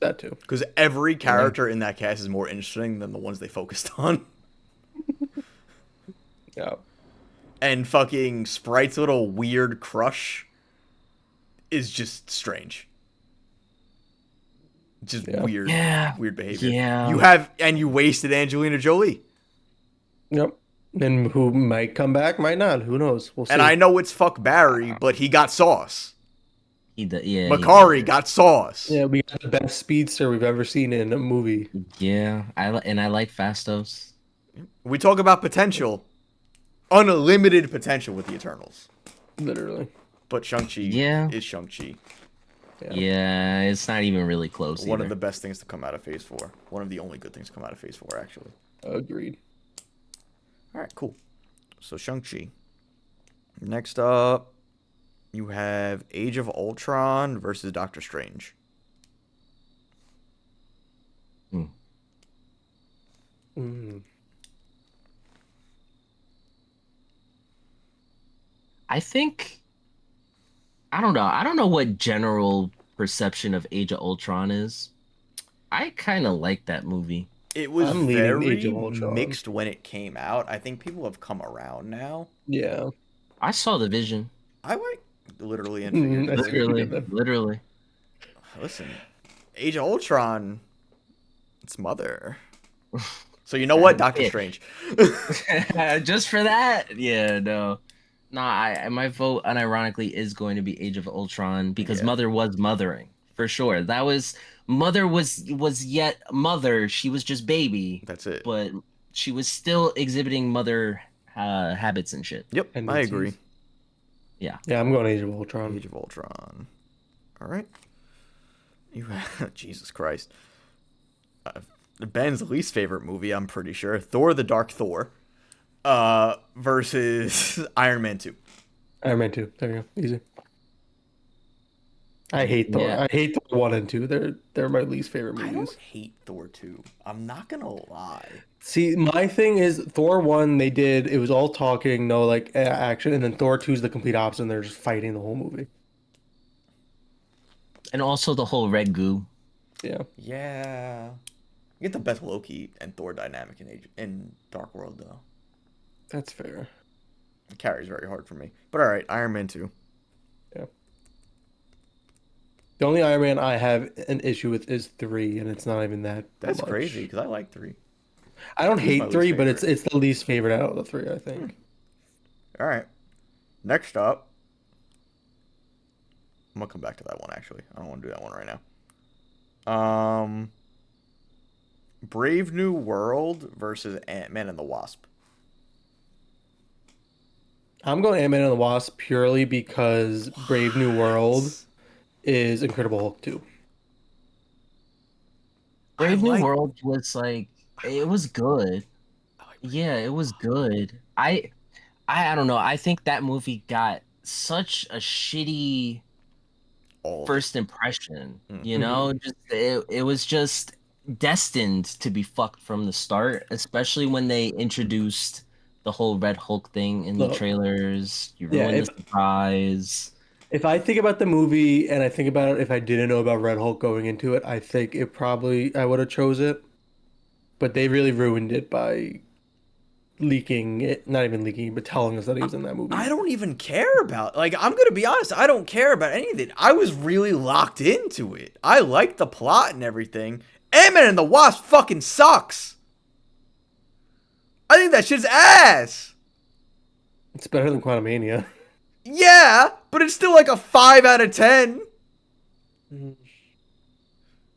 That too. Because every character in that cast is more interesting than the ones they focused on. Yeah. And fucking Sprite's little weird crush is just strange. Just Yeah. weird, yeah, weird behavior. yeah. You wasted Angelina Jolie. Yep. And who might come back, might not. Who knows? We'll see. And I know it's fuck Barry, but he got sauce. Yeah, Makari got sauce. Yeah, we got the best speedster we've ever seen in a movie. yeah. I like Fastos. We talk about potential. Unlimited potential with the Eternals. Literally. But Shang-Chi Yeah. is Shang-Chi. Yeah, it's not even really close One either. of the best things to come out of Phase 4. One of the only good things to come out of Phase 4, actually. Agreed. Alright, cool. So Shang-Chi. Next up, you have Age of Ultron versus Doctor Strange. Mm. I think I don't know. I don't know what general perception of Age of Ultron is. I kind of like that movie. It was I'm leaning Age very of Ultron. mixed when it came out. I think people have come around now. Yeah. I saw the vision. I like literally and Mm, I see figuratively. what you did Literally, there. literally. Listen, Age of Ultron, it's mother. So you know what, Doctor Yeah. Strange. Just for that? Yeah, no. Nah, my vote unironically is going to be Age of Ultron because Yeah. Mother was mothering. For sure. Mother was yet mother. She was just baby. That's it. But she was still exhibiting mother habits and shit. Yep, I Tendencies. agree. Yeah. Yeah, I'm going Age of Ultron. Age of Ultron. All right. You have Jesus Christ. Ben's least favorite movie, I'm pretty sure, Thor: The Dark Thor, versus Iron Man 2. Iron Man 2. There you go. Easy. I hate Thor. Yeah. I hate Thor 1 and 2. They're my least favorite I movies. don't hate Thor 2. I'm not gonna lie. See, my thing is Thor 1, it was all talking, no like action, and then Thor 2 is the complete opposite, and they're just fighting the whole movie. And also the whole red goo. Yeah. Yeah. You get the best Loki and Thor dynamic in Dark World though. That's fair. It carries very hard for me. But all right, Iron Man 2. Yeah. The only Iron Man I have an issue with is 3, and it's not even that That's much. crazy because I like 3. I don't Three's my hate 3, least but it's favorite. it's the least favorite out of the 3, I think. All right. Next up, I'm gonna come back to that one actually. I don't want to do that one right now. Brave New World versus Ant-Man and the Wasp. I'm going Ant-Man and the Wasp purely because Brave New World is Incredible Hulk 2. Brave New like- World was like it was good. I like Yeah, it was good. I I don't know. I think that movie got such a shitty All of it. first impression. You Mm-hmm. know, just it was just destined to be fucked from the start, especially when they introduced the whole Red Hulk thing in the Look, trailers. You yeah, ruined the surprise. if I think about the movie and I think about it, if I didn't know about Red Hulk going into it, I think it probably I would have chose it. But they really ruined it by leaking it, not even leaking, but telling us that he was in that I movie. don't even care about, like, I'm gonna be honest, I don't care about any of it. I was really locked into it. I liked the plot and everything. Ant-Man and the Wasp fucking sucks. I think that shit's ass. It's better than Quantumania. Yeah, but it's still like a 5 out of 10.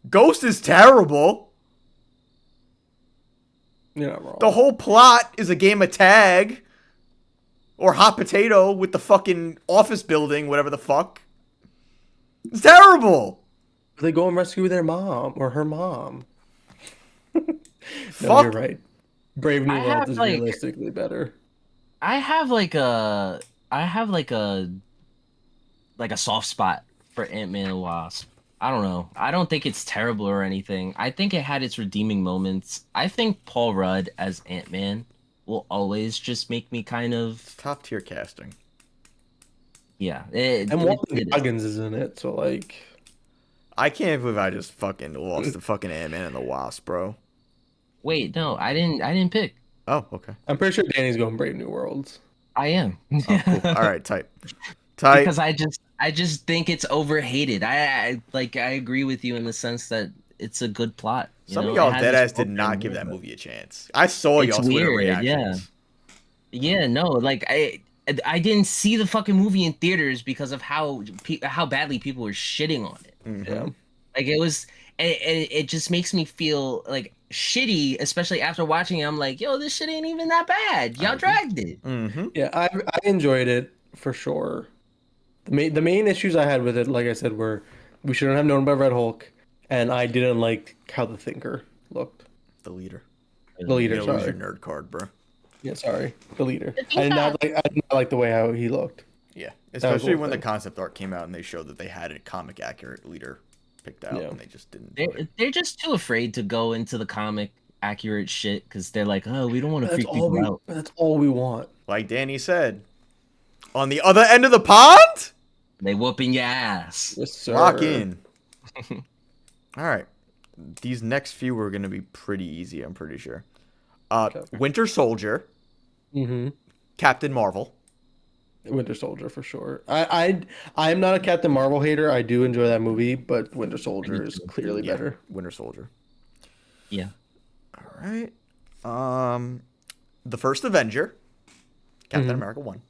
Ghost is terrible. You're not wrong. The whole plot is a game of tag. Or hot potato with the fucking office building, whatever the fuck. It's terrible. They go and rescue their mom or her mom. No, you're Fuck. right. Brave I New World have is like realistically better. I have like a I have like a soft spot for Ant-Man and Wasp. I don't know. I don't think it's terrible or anything. I think it had its redeeming moments. I think Paul Rudd as Ant-Man will always just make me kind of Top tier casting. yeah. And Walton It is. Goggins is in it, so like I can't believe I just fucking lost the fucking Ant-Man and the Wasp, bro. Wait, no, I didn't pick. Oh, okay. I'm pretty sure Danny's going Brave New Worlds. I am. Oh, cool. All right, type. Type. Because I just think it's overhated. I agree with you in the sense that it's a good plot. You Some of know, y'all it has its deadass did not give that programming. movie a chance. I saw It's y'all Twitter weird, yeah. reactions. Yeah, no, like I didn't see the fucking movie in theaters because of how badly people were shitting on it. Mm-hmm. Yeah. Like it was, and it just makes me feel like shitty, especially after watching it. I'm like, yo, this shit ain't even that bad. I Y'all agree. dragged it. Mm-hmm. Yeah, I enjoyed it for sure. The main issues I had with it, like I said, were we shouldn't have known about Red Hulk, and I didn't like how the Thinker looked. The leader. The You leader, gotta lose sorry. your nerd card, bro. Yeah, sorry. The leader. The thing that- I did not like the way how he looked. Yeah. was Especially the when the thing. concept art came out and they showed that they had a comic accurate leader picked out Yeah. and they just didn't do it. they're just too afraid to go into the comic accurate shit because they're like, oh, we don't want to But that's freak all people we out. that's all we want. Like Danny said, on the other end of the pond, They whooping your ass. Yes, sir. lock in. All right. These next few are going to be pretty easy, I'm pretty sure. Okay. Winter Soldier, Mm-hmm. Captain Marvel. Winter Soldier for sure. I'm not a Captain Marvel hater. I do enjoy that movie, but Winter Soldier is clearly Yeah, better. Winter Soldier. Yeah. All right. The first Avenger, Captain Mhm. America 1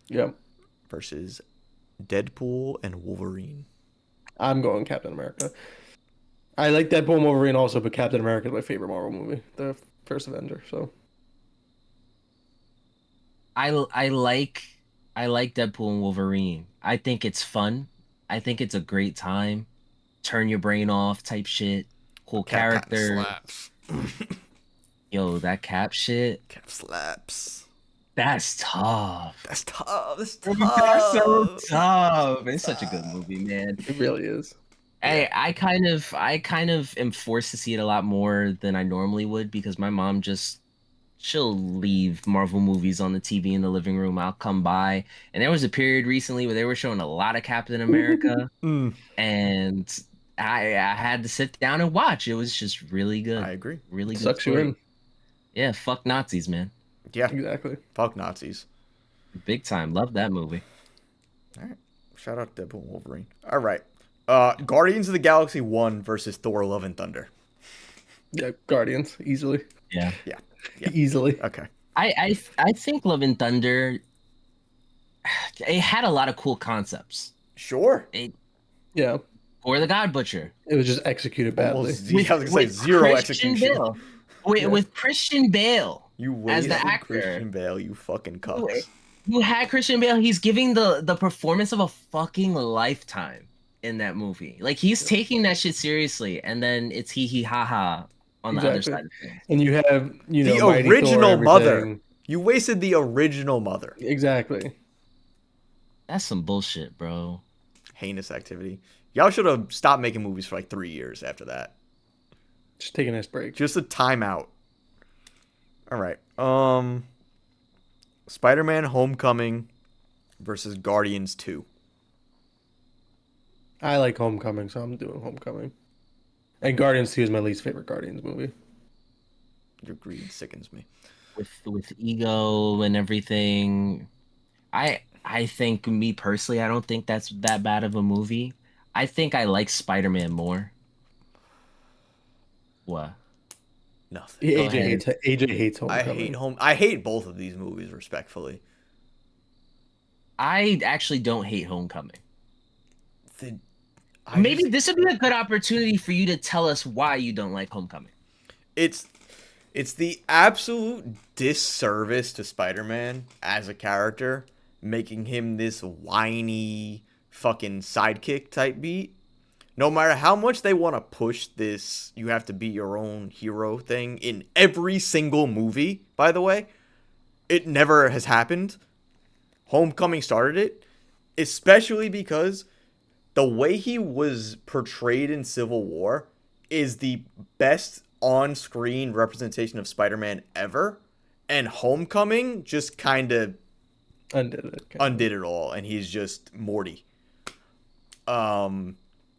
Yeah. versus Deadpool and Wolverine. I'm going Captain America. I like Deadpool and Wolverine also, but Captain America is my favorite Marvel movie, the first Avenger. So I I like I like Deadpool and Wolverine. I think it's fun. I think it's a great time. Turn your brain off type shit. Cool Cap character. slaps. Yo, that Cap shit. Cap slaps. That's tough. That's tough. That's tough. That's so tough. It's such a good movie, man. it really is. I kind of am forced to see it a lot more than I normally would because my mom just she'll leave Marvel movies on the TV in the living room. I'll come by, and there was a period recently where they were showing a lot of Captain America, Mm, and I had to sit down and watch. It was just really good, I agree. really good Sucks you story. in. Yeah, fuck Nazis, man, Yeah. Exactly. Fuck Nazis. big time. Love that movie. All right. Shout out Deadpool and Wolverine. All right. Guardians of the Galaxy 1 versus Thor Love and Thunder. Yeah, Guardians easily. Yeah, Yeah. Yeah. Easily. Okay. I think Love and Thunder. It had a lot of cool concepts. Sure. Yeah. Or the God Butcher. It was just executed badly. Almost, yeah, I was going to say zero Christian execution. Bale. With Christian Bale You as wasted the actor. Christian Bale, you fucking cucks. You had Christian Bale. He's giving the performance of a fucking lifetime in that movie. Like he's taking that shit seriously, and then it's hee hee ha ha on the other Exactly. side of things. And you have, The Mighty Thor, original mother. everything. You wasted the original mother. Exactly. That's some bullshit, bro. Heinous activity. Y'all should have stopped making movies for like 3 years after that. Just take a nice break. Just a timeout. All right. Spider-Man: Homecoming versus Guardians 2. I like Homecoming, so I'm doing Homecoming. And Guardians 2 is my least favorite Guardians movie. Your greed sickens me. With ego and everything. I think me personally, I don't think that's that bad of a movie. I think I like Spider-Man more. What? Nothing. Go AJ ahead. hates Homecoming. I hate both of these movies respectfully. I actually don't hate Homecoming. The, Maybe this would be a good opportunity for you to tell us why you don't like Homecoming. it's the absolute disservice to Spider-Man as a character, making him this whiny fucking sidekick type beat. No matter how much they want to push this, you have to be your own hero thing in every single movie, by the way, it never has happened. Homecoming started it, especially because the way he was portrayed in Civil War is the best on-screen representation of Spider-Man ever, and Homecoming just kind of undid it all, and he's just Morty.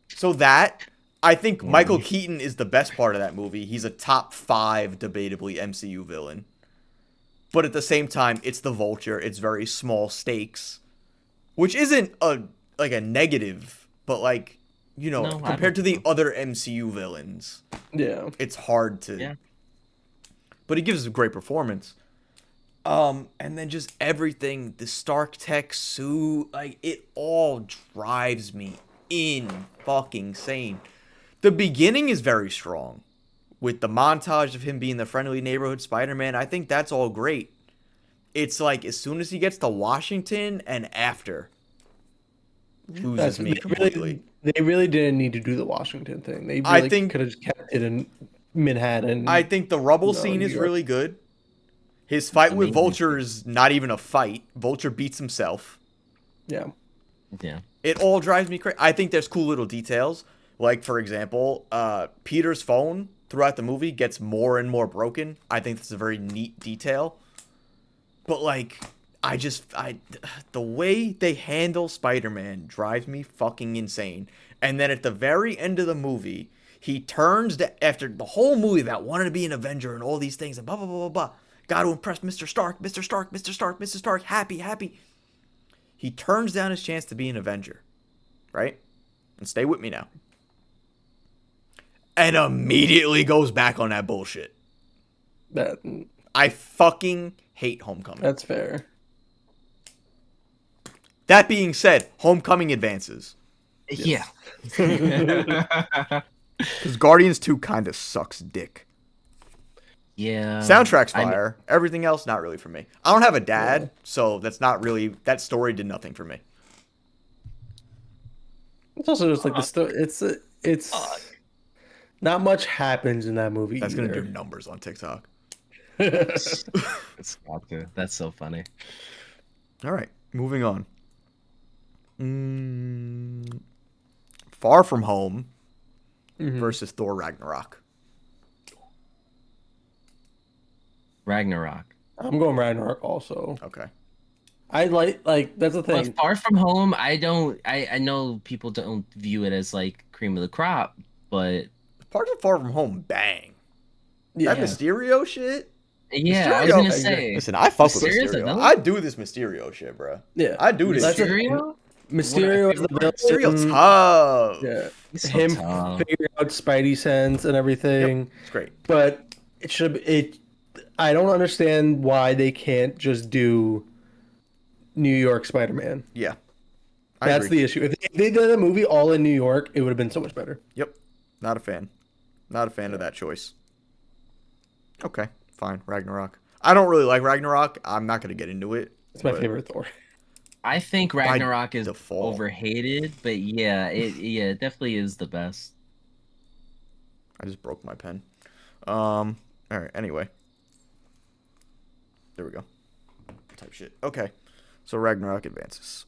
So that, I think Michael Keaton is the best part of that movie. He's a top 5 debatably MCU villain. But at the same time, it's the Vulture. It's very small stakes, which isn't a negative, but like, you know, No, compared to the other MCU villains, Yeah. it's hard to. Yeah. But he gives a great performance. And then just everything, the Stark Tech suit, like it all drives me fucking sane. The beginning is very strong with the montage of him being the friendly neighborhood Spider-Man. I think that's all great. It's like as soon as he gets to Washington and after, loses me completely. They really didn't need to do the Washington thing. They I really think- could have just kept it in Manhattan. I think the rubble No, scene New is York. really good. His fight with amazing. Vulture is not even a fight. Vulture beats himself. Yeah. Yeah. It all drives me crazy. I think there's cool little details. Like, for example, Peter's phone throughout the movie gets more and more broken. I think that's a very neat detail. But, like, the way they handle Spider-Man drives me fucking insane. And then at the very end of the movie, he turns after the whole movie about wanting to be an Avenger and all these things and blah, blah, blah, blah, blah. Got to impress Mr. Stark, Mr. Stark, Mr. Stark, Mr. Stark, happy. He turns down his chance to be an Avenger, right? And stay with me now. And immediately goes back on that bullshit. I fucking hate Homecoming. That's fair. That being said, Homecoming advances. Yeah. Because Guardians 2 kind of sucks dick. Yeah. Soundtrack's fire. Everything else, not really for me. I don't have a dad, so that's not really... That story did nothing for me. It's also just like the story. It's not much happens in that movie. That's going to either. do numbers on TikTok. It's got to. That's so funny. All right, moving on. Far From Home versus Thor Ragnarok. Ragnarok. I'm going Ragnarok also. Okay. I like that's the thing. But Far From Home, I know people don't view it as like cream of the crop, but Parts of Far From Home bang. Yeah. That Mysterio shit? yeah, I was gonna Mysterio- say. Listen, I fuck with Mysterio's a Mysterio. villain? I do this Mysterio shit, bro. Yeah. I do this That's shit. Mysterio? Mysterio is the Mysterio's villain. tough. Yeah. He's so Him tough. figuring out Spidey sense and everything. It's great. But I don't understand why they can't just do New York Spider-Man. Yeah. That's agree. the issue. If they did a movie all in New York, it would have been so much better. Yep. Not a fan. Not a fan of that choice. Okay. Fine. Ragnarok. I don't really like Ragnarok. I'm not going to get into it. It's my but favorite Thor. I think Ragnarok is default. overhated, but yeah, it definitely is the best. I just broke my pen. All right. Anyway. There we go. type shit. Okay, so Ragnarok advances.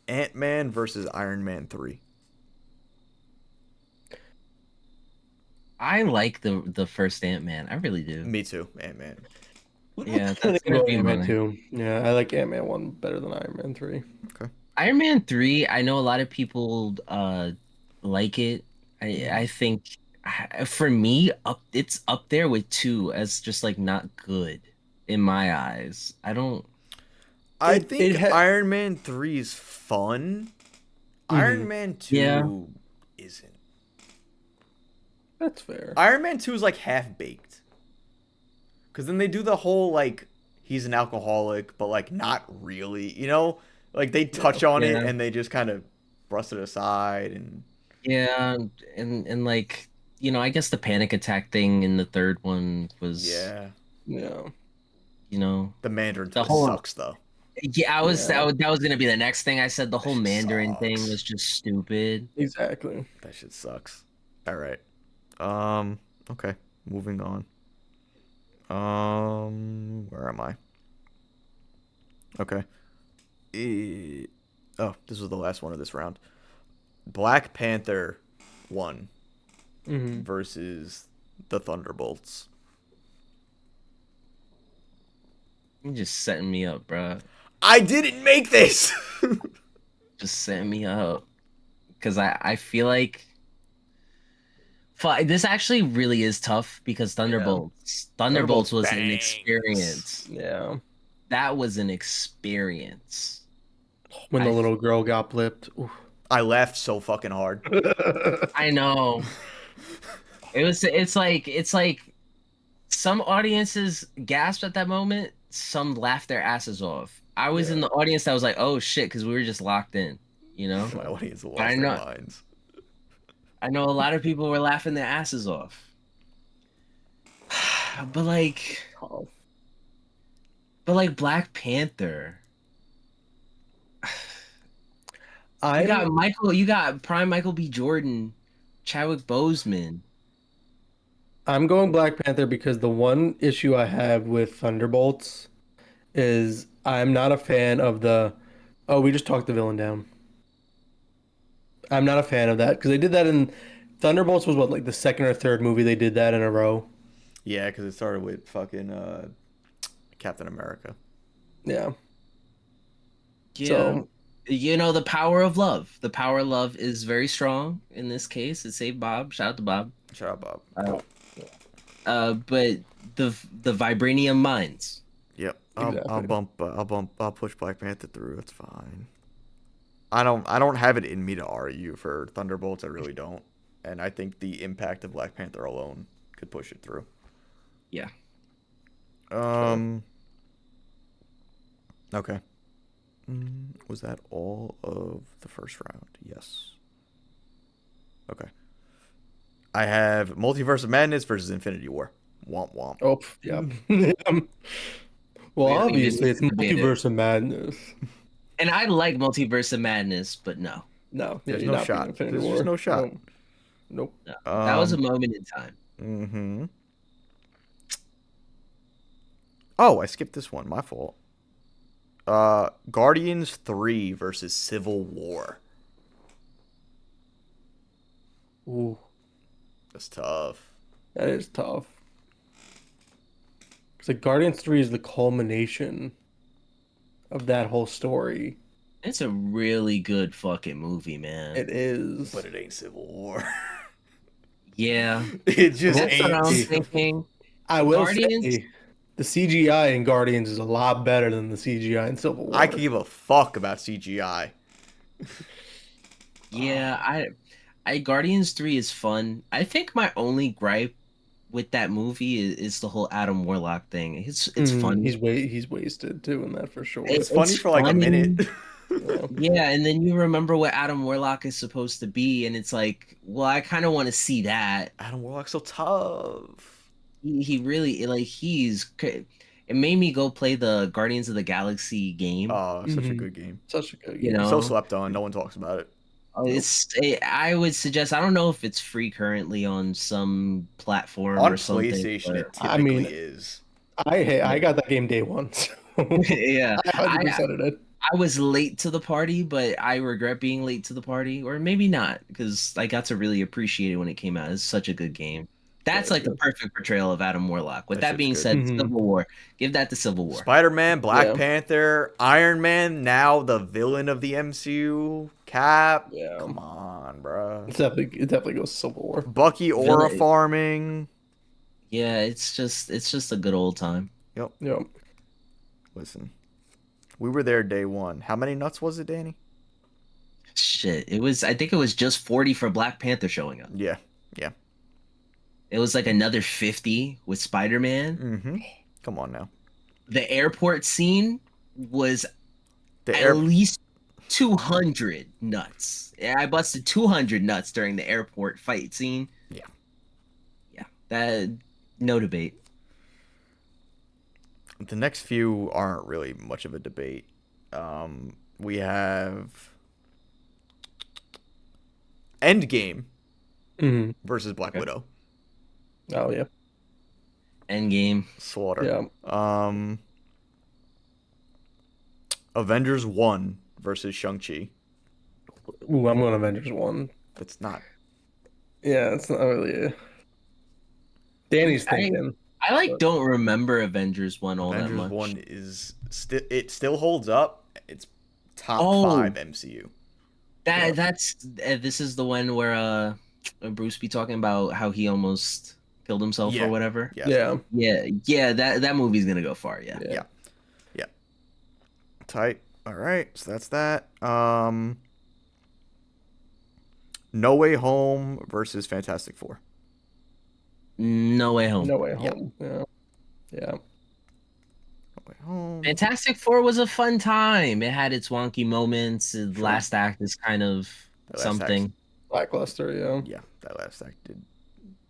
Ant-Man versus Iron Man 3. I like the first Ant-Man. I really do. Me too, Ant-Man. Yeah, I that's think I'm gonna going be Ant-Man mine. 2. Yeah, I like Ant-Man 1 better than Iron Man 3. Okay. Iron Man 3, I know a lot of people like it. I think for me it's up there with 2 as just like not good in my eyes. I don't I It think had. Iron Man 3 is fun. Iron Mhm, Man yeah. 2 isn't. that's fair. Iron Man 2 is like half baked. Because then they do the whole like he's an alcoholic, but like not really, you know? Like they Yeah. touch on it Yeah. and they just kind of brush it aside and Yeah, and like, I guess the panic attack thing in the third one was, yeah. Yeah. you know, The Mandarin the twist whole sucks though. yeah, Yeah. that was gonna be the next thing I said. The That whole shit Mandarin thing sucks. was just stupid. Exactly. That shit sucks. All right. Okay. Moving on. Where am I? Okay. Oh, this was the last one of this round. Black Panther 1 Hmm. versus the Thunderbolts. You're just setting me up, bro. I didn't make this. Just setting me up because I feel like this actually really is tough because Yeah. Thunderbolts Thunderbolts was an bangs. experience. Yeah. That was an experience. When the I little girl got blipped. Oof. I laughed so fucking hard. I know. It's like some audiences gasped at that moment, some laughed their asses off. I was in Yeah. the audience that was like, "Oh shit," because we were just locked in, you know? My audience But lost their minds. I know a lot of people were laughing their asses off. But like Tough. but like Black Panther. I'm You got prime Michael B. Jordan, Chadwick Boseman. I'm going Black Panther because the one issue I have with Thunderbolts is I'm not a fan of the oh, we just talked the villain down. I'm not a fan of that because they did that in Thunderbolts was what like the second or third movie they did that in a row. Yeah, because it started with fucking Captain America. Yeah. Yeah. So The power of love. The power of love is very strong in this case. It saved Bob. Shout out to Bob. Shut up, Bob. But the vibranium mines. Yep. exactly. I'll push Black Panther through. It's fine. I don't have it in me to argue for Thunderbolts. I really don't. And I think the impact of Black Panther alone could push it through. Yeah. Sure. Okay. Was that all of the first round? Yes. Okay. I have Multiverse of Madness versus Infinity War. Womp womp. Oh, yeah. Well, We don't even obviously need it's to debate it. multiverse of madness. And I like Multiverse of Madness, but no. No, yeah, There's you're no not beating shot. Infinity There's just War. no shot. No. Nope. No. That was a Um. moment in time. Mm-hmm. Oh, I skipped this one. My fault. Guardians 3 versus Civil War. Ooh, That's tough. that is tough. Because like Guardians 3 is the culmination of that whole story. It's a really good fucking movie, man. It is. But it ain't Civil War. Yeah. It just That's what I'm ain't. thinking. I will Guardians. say the CGI in Guardians is a lot better than the CGI in Civil I War. can give a fuck about CGI. Yeah, I Guardians 3 is fun. I think my only gripe with that movie is the whole Adam Warlock thing. It's funny. He's wasted too in that for sure. It's funny It's for like a minute. funny. Yeah. Yeah, and then you remember what Adam Warlock is supposed to be, and it's like, well, I kind of want to see that. Adam Warlock's so tough. He really like it made me go play the Guardians of the Galaxy game, Oh, such a Mhm. good game. Such a good you game. So know. slept on. No one talks about it. I would suggest, I don't know if it's free currently on some platform On or something, PlayStation, but it I typically mean, is. I got that game day one. So Yeah, I I 100% it. I was late to the party, but I regret being late to the party, or maybe not, because I got to really appreciate it when it came out. It's such a good game. Yeah, That's it's like the good. perfect portrayal of Adam Warlock. With That that shit's being good. said, Hmm. Civil War. Give that to Civil War. Spider-Man, Black Yeah. Panther, Iron Man, now the villain of the MCU, Cap. Yeah. Come on, bruh. It definitely goes Civil War. Bucky aura Villain. farming. Yeah, it's just a good old time. Yep. Yeah. Listen, we were there day one. How many nuts was it, Danny? Shit, it was. I think it was just 40 for Black Panther showing up. Yeah. Yeah. It was like another 50 with Spider-Man. Mm-hmm. Come on now. The airport scene was The at air. least 200 nuts. Yeah, I busted 200 nuts during the airport fight scene. Yeah. Yeah, that no debate. The next few aren't really much of a debate. We have Endgame Hmm. versus Black Okay. Widow. Oh yeah. Endgame. Slaughter. Yeah. Avengers 1 versus Shang-Chi. Ooh, I'm going Avengers 1. That's not. Yeah, it's not really Danny's I thinking. I like But don't remember Avengers 1 all that Avengers much. 1 is still holds up. It's top Oh, 5 MCU. yeah. that's this is the one where Bruce be talking about how he almost killed himself or Yeah. whatever. Yes. Yeah. Yeah, that movie's gonna go far, yeah. Yeah. Yeah. Tight. All right. So that's that. No Way Home versus Fantastic Four. No Way Home. No Way Yeah. Home. Yeah. Yeah. No Way Home. Fantastic Four was a fun time. It had its wonky moments. The Sure. last act is kind of The last something. Lackluster, yeah. Yeah, that last act did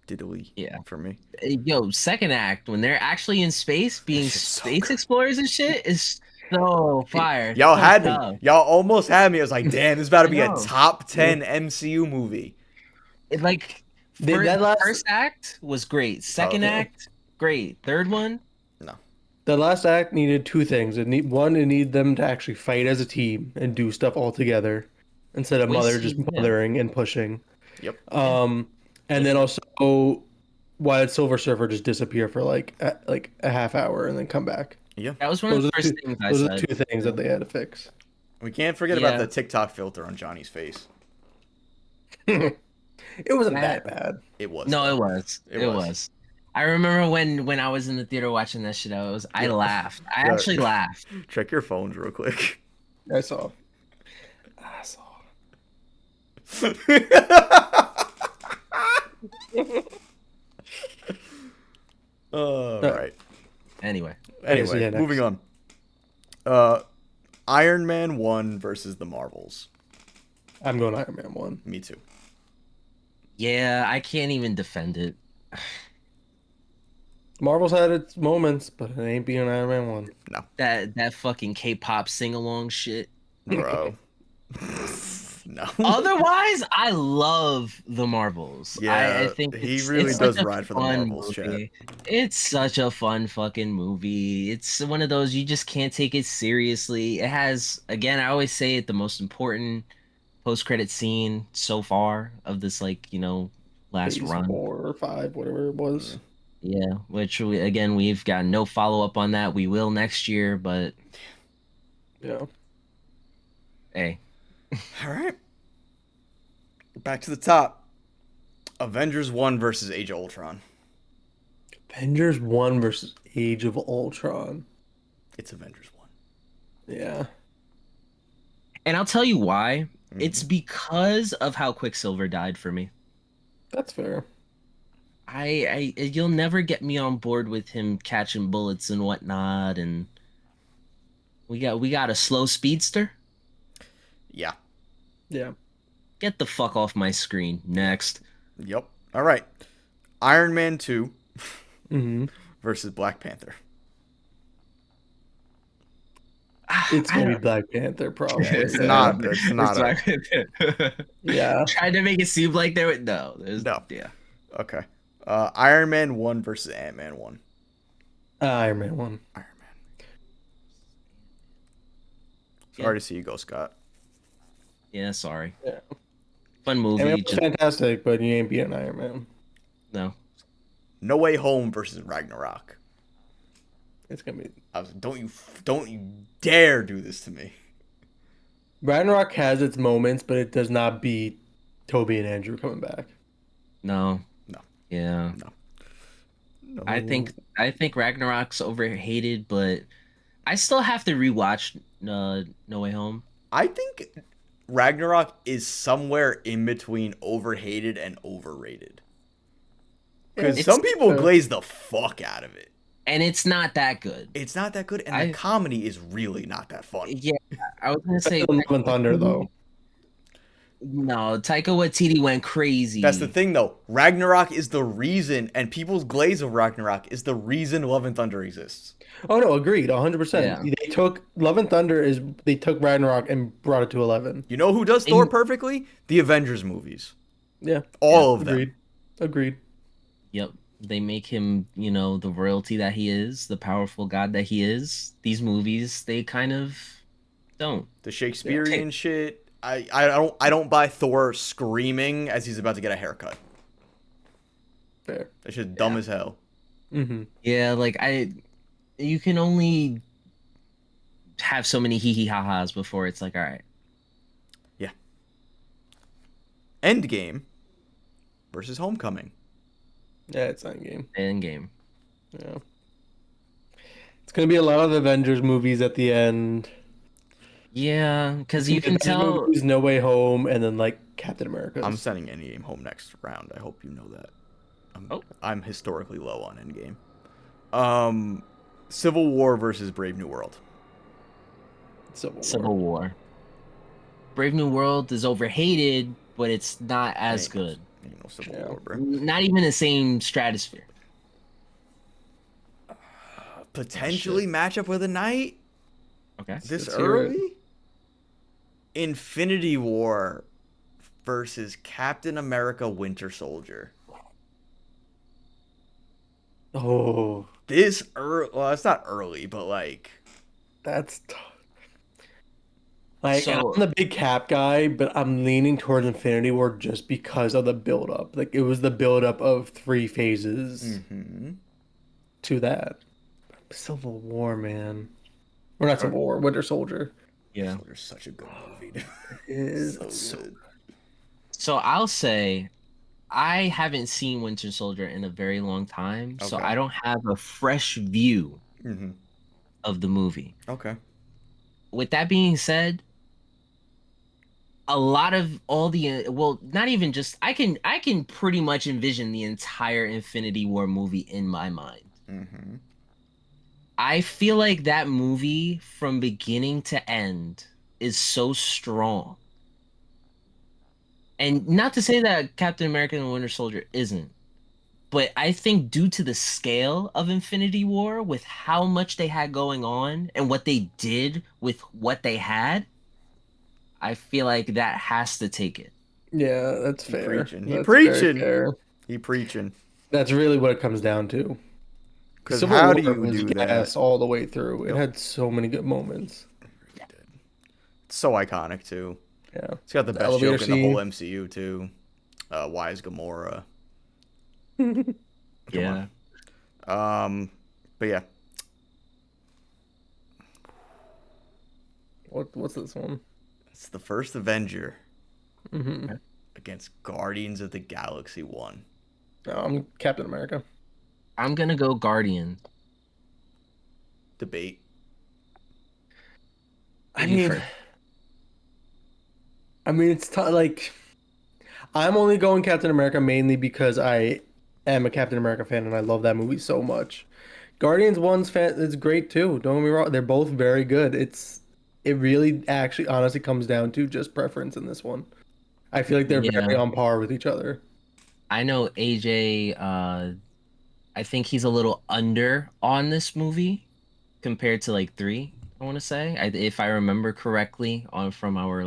diddly Yeah. for me. Yo, second act when they're actually in space, being shit's so space good. explorers and shit is so fire. Y'all So had me. tough. Y'all almost had me. I was like, damn, this is about to I be a know. top 10 MCU movie. It like That last first act was great. Second Oh. act, great. Third one, No. the last act needed two things. It needed them to actually fight as a team and do stuff all together instead of Mother just wasted. Yeah. mothering and pushing. Yep. And then also why did Silver Surfer just disappear for like a half hour and then come back? Yeah. That was one of Those the are first two, things I those are the said. two things that they had to fix. We can't forget about Yeah. the TikTok filter on Johnny's face. It wasn't That- that bad. It was. No, though. it was. It It was. was. I remember when I was in the theater watching that shit. I Yeah. laughed. I Yeah. actually laughed. Check your phones real quick. I saw. I saw. Right. Anyway, Anyway, yeah, next. moving on. Iron Man 1 versus the Marvels. I'm going Iron Man 1. Me too. yeah, I can't even defend it. Marvel's had its moments, but it ain't being Iron Man 1. That fucking K-pop sing along shit. Bro. No. Otherwise, I love the Marvels. I Yeah, think he it's really such does a ride for the fun Marvels, chat. movie. It's such a fun fucking movie. It's one of those you just can't take it seriously. It has, again, I always say it, the most important post-credit scene so far of this, like, last Phase run. 4 or 5, whatever it was. Yeah, which we've got no follow-up on that. We will next year, but Yeah. hey. All right. Back to the top. Avengers 1 versus Age of Ultron. Avengers 1 versus Age of Ultron. It's Avengers 1. Yeah. And I'll tell you why. Mhm. It's because of how Quicksilver died for me. That's fair. You'll never get me on board with him catching bullets and whatnot, and we got a slow speedster. Yeah. Yeah. Get the fuck off my screen. Next. Yep. All right. Iron Man 2 Mm-hmm. versus Black Panther. It's I gonna be don't- Black Panther, probably. It's Yeah. not. It's not. Yeah. Trying to make it seem like there. No, there's No. Yeah. Okay. Iron Man 1 versus Ant-Man 1. Iron Man one. Iron Man. Yeah. Sorry to see you go, Scott. Yeah, sorry. Yeah. Fun I mean, movie, it was just fantastic, but you ain't beating Iron Man. no. No Way Home versus Ragnarok. It's gonna be Don't you dare do this to me. Ragnarok has its moments, but it does not beat Toby and Andrew coming back. No. No. Yeah. No. I No. think I think Ragnarok's overhated, but I still have to rewatch No Way Home. I think Ragnarok is somewhere in between overhated and overrated. Because It's some people glaze the fuck out of it. and it's not that good. It's not that good, and the I comedy is really not that funny. Yeah, I was gonna say Better than Love and Thunder, though. no, Taika Waititi went That's the crazy. thing, though. Ragnarok is the reason, and people's glaze of Ragnarok is the reason Love and Thunder exists. Oh no, agreed, 100%. Yeah. They took Love and Thunder is they took Ragnarok and brought it to 11. You know who does In- Thor perfectly? The Avengers movies. Yeah, All of them. agreed. Agreed. Yep. They make him, the royalty that he is, the powerful god that he is. These movies, they kind of don't. The Shakespearean shit. I don't buy Thor screaming as he's about to get a haircut. Fair. That shit's dumb as hell. Mm-hmm. Yeah, you can only have so many hee hee ha ha's before it's like, all right. Endgame versus Homecoming. Yeah, it's not game. End game. Yeah. It's gonna be a lot of Avengers movies at the end. Yeah, because you can Avengers tell. movies, No Way Home, and then like Captain America. I'm sending Endgame home next round. I hope you know that. I'm historically low on Endgame. Civil War versus Brave New World. Civil War. Brave New World is overhated, but it's not as good. Ain't no Civil Yeah. War, bro. Not even the same stratosphere. Potentially match up with a Knight Okay. this Let's hear it. early. Infinity War versus Captain America Winter Soldier. Oh, This early, well, it's not early, but like, that's tough. Like, So- I'm the big Cap guy, but I'm leaning towards Infinity War just because of the build-up. Like, it was the build-up of 3 phases to that. Civil War, man. Or not Civil War, Winter Soldier. Yeah. Soldier's such a good movie, dude. It is So good. So I'll say I haven't seen Winter Soldier in a very long time, so Okay. I don't have a fresh view Mm-hmm. of the movie. Okay. With that being said, a lot of all the well, not even just I can pretty much envision the entire Infinity War movie in my mind. Mm-hmm. I feel like that movie from beginning to end is so strong. And not to say that Captain America and Winter Soldier isn't, but I think due to the scale of Infinity War, with how much they had going on and what they did with what they had, I feel like that has to take it. Yeah, that's fair. preaching. He That's preaching. very fair. He preaching. That's really what it comes down to. Because Civil how War do you was do gas that? all the way through. It Yep. had so many good moments. It's so iconic too. Yeah. It's got the best elevator joke in the whole scene. MCU too. Why is Gamora? Yeah. But yeah, What's this one? it's the first Avenger Mm-hmm. against Guardians of the Galaxy 1. Captain America. I'm gonna go Guardian. Debate. I You mean, first. it's like I'm only going Captain America mainly because I am a Captain America fan and I love that movie so much. Guardians One's fan is great too. Don't get me wrong; they're both very good. It really actually honestly comes down to just preference in this one. I feel like they're very Yeah. on par with each other. I know AJ. I think he's a little under on this movie compared to like 3. I want to say, if I remember correctly, on from our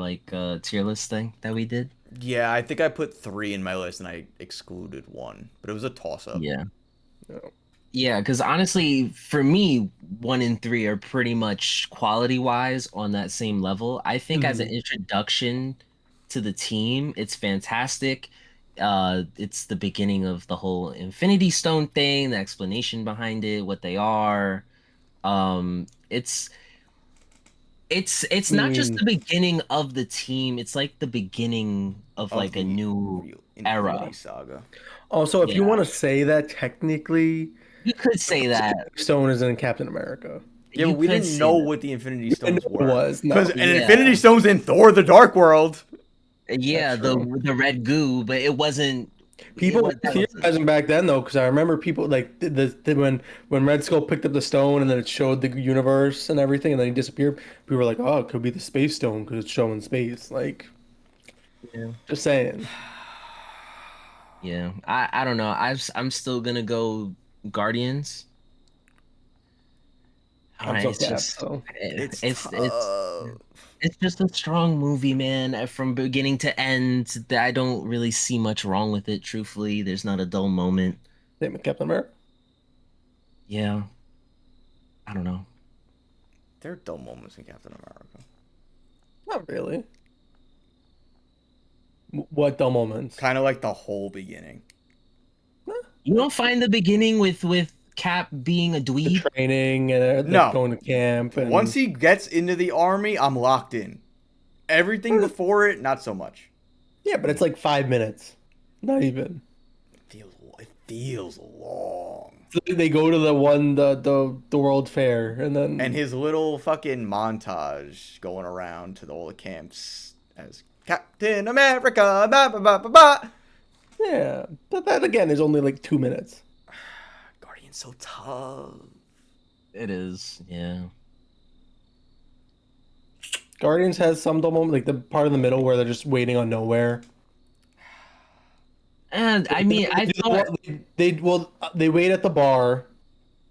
tier list thing that we did. Yeah, I think I put 3 in my list and I excluded 1, but it was a toss up. Yeah. No. Yeah, because honestly, for me, one and three are pretty much quality wise on that same level. I think as an Mhm. introduction to the team, it's fantastic. It's the beginning of the whole Infinity Stone thing, the explanation behind it, what they are. It's I not just mean, the beginning of the team, it's like the beginning of Of like a the new real era. Infinity Saga. also, if you Yeah, want to say that, technically, you could say that. Stone is in Captain America. Yeah, but You we could didn't say know that. what the Infinity You didn't Stones know it were. was Because no. an Yeah. Infinity Stone's in Thor: The Dark World. That's Yeah, true. the red goo, but it wasn't. It People was were that wasn't. theorizing back then though, because I remember people like when Red Skull picked up the stone and then it showed the universe and everything, and then he disappeared. People were like, "Oh, it could be the space stone because it's showing space." Like, Yeah, just saying. yeah. I don't know. I'm still gonna go Guardians. I'm so It's capped. just So It's it's tough. it's just a strong movie, man. From beginning to end, I don't really see much wrong with it. Truthfully, there's not a dull moment. same with Captain America. Yeah, I don't know. There are dull moments in Captain America. Not really. What dull moments? Kind of like the whole beginning. You don't find the beginning with Cap being a The dweeb? training and like No. going to camp Once and he gets into the army, I'm locked in. Everything before it, not so much. yeah, but it's like 5 minutes, not even. It feels long. So they go to the World Fair and And then his little fucking montage going around to all the camps as Captain America. Ba, ba, ba, ba, ba. yeah, but that again is only like 2 minutes. Guardian's so tough. It is, yeah. Guardians has some dull moment, like the part in the middle where they're just waiting on nowhere. And I mean, I thought They wait at the bar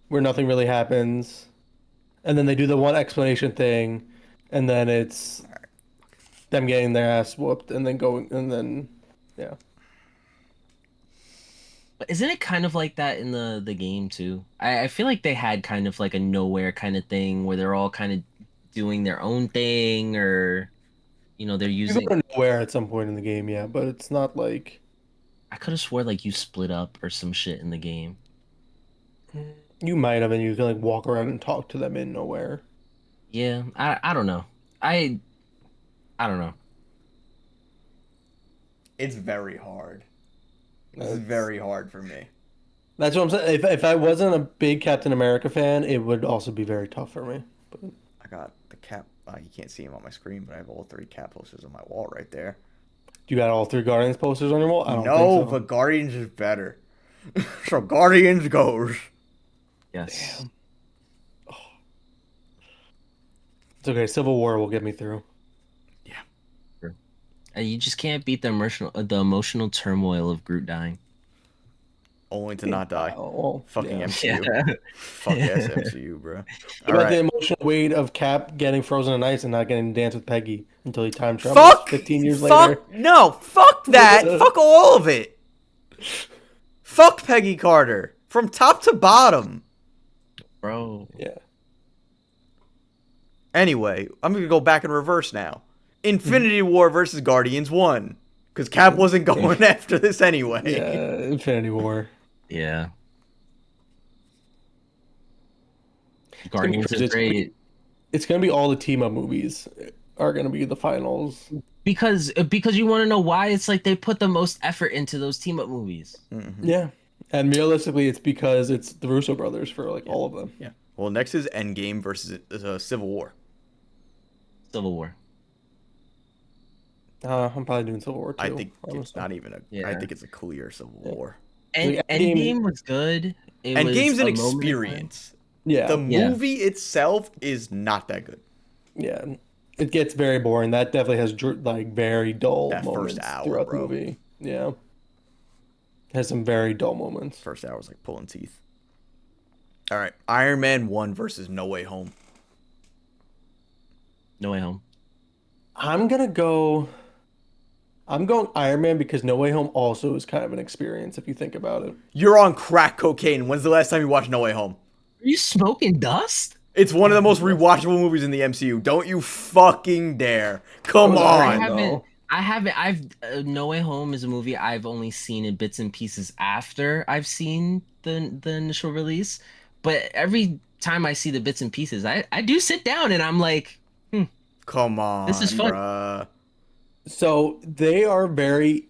where nothing really happens, and then they do the one explanation thing, and then it's them getting their ass whooped, and then going, and then yeah. isn't it kind of like that in the game too? I feel like they had kind of like a nowhere kind of thing where they're all kind of doing their own thing, or they're You go using. to nowhere at some point in the game, yeah, but it's not like I could have swore like you split up or some shit in the game. you might have, and you can like walk around and talk to them in nowhere. Yeah, I don't know. I I don't know. It's very hard. This is That's very hard for me. that's what I'm saying. If I wasn't a big Captain America fan, it would also be very tough for me. But I got the cap. You can't see him on my screen, but I have all three cap posters on my wall right there. you got all three Guardians posters on your wall? I don't think No, so. but Guardians is better. So Guardians goes. Yes. Damn. It's okay. Civil War will get me through. Yeah. True. You just can't beat the emotional turmoil of Groot dying. Only to Yeah. not die. Well, Fucking yeah. Yeah. MCU. Fuck yes, MCU, bro. What All about the right. emotional weight of Cap getting frozen in ice and not getting to dance with Peggy until he time travels Fuck! 15 years later? Fuck! No! Fuck that! Fuck all of it! Fuck Peggy Carter! From top to bottom! Bro. Yeah. Anyway, I'm gonna go back in reverse now. Infinity War versus Guardians 1. Because Cap wasn't going after this anyway. Yeah, Infinity War. Yeah. It's gonna be Guardians crazy. is great It's gonna be all the team up movies are gonna be the finals. because you want to know why it's like they put the most effort into those team up movies. Mm-hmm. Yeah. And realistically, it's because it's the Russo brothers for like Yeah. all of them. Yeah. Well, next is Endgame versus Civil War. Civil War. I'm probably doing Civil War I too, think it's honestly. not even a. I Yeah. think it's a clear Civil Yeah. War. And Like, Endgame, Endgame was good. It was Endgame's an a moment in time. experience. The yeah, Yeah. movie itself is not that good. yeah. It gets very boring. That definitely has like very dull That first moments hour, throughout the bro. movie. Yeah. Has some very dull moments. First hour was like pulling teeth. All right, Iron Man 1 versus No Way Home. No Way Home. I'm gonna go. I'm going Iron Man because No Way Home also is kind of an experience if you think about it. You're on crack cocaine. When's the last time you watched No Way Home? Are you smoking dust? It's one of the most Yes. rewatchable movies in the MCU. Don't you fucking dare. Come was I Iron Man, on. haven't. though. I haven't. I've No Way Home is a movie I've only seen in bits and pieces after I've seen the initial release. But every time I see the bits and pieces, I do sit down and I'm like, hmm, Come this is on, fun. bruh. So they are very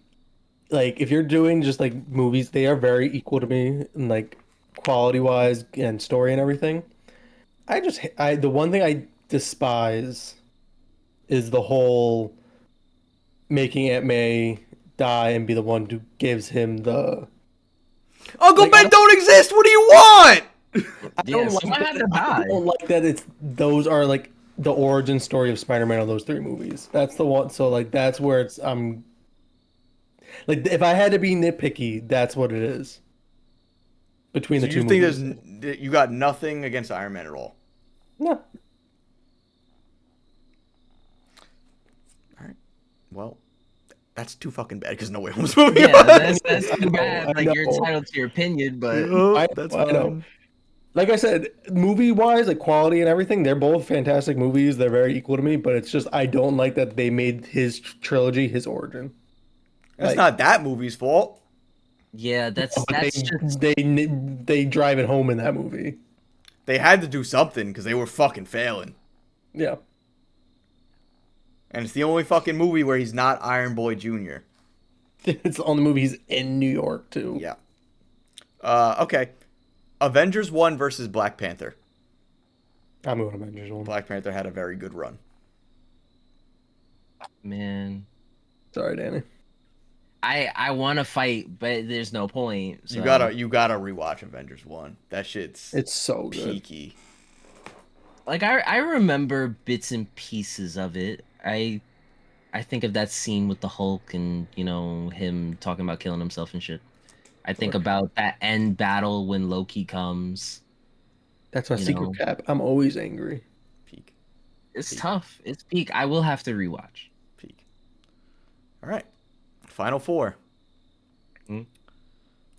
like if you're doing just like movies, they are very equal to me and like quality wise and story and everything. I the one thing I despise is the whole making Aunt May die and be the one who gives him the Uncle like Ben don't exist. What do you want? I Yeah, don't like someone had that to I die. don't like that it's those are like the origin story of Spider-Man of those three movies. That's the one so like that's where it's like if I had to be nitpicky, that's what it is between So the you two think movies. you got nothing against Iron Man at all? No. All right. Well, that's too fucking bad because No Way Home's moving Yeah, on. that's I too know, bad. I Like you're know. entitled to your opinion, but Yup, I that's know, I know. fine. Like I said, movie wise, like quality and everything, they're both fantastic movies. They're very equal to me, but it's just I don't like that they made his trilogy his origin. That's Like, not that movie's fault. yeah, but that's just they drive it home in that movie. They had to do something because they were fucking failing. Yeah, And it's the only fucking movie where he's not Iron Boy Jr. it's the only movie he's in New York too. Yeah. Okay. Avengers 1 versus Black Panther. I'm going Avengers one. Black Panther had a very good run. man. Sorry, Danny. I want to fight, but there's no point. You So gotta rewatch Avengers 1. That shit's It's so good. peaky. like I remember bits and pieces of it. I think of that scene with the Hulk and him talking about killing himself and shit. I think Look, about that end battle when Loki comes. that's my You secret know, cap. I'm always angry. Peak. it's Peak. tough. It's peak. I will have to rewatch. Peak. All right. Final four. Hmm?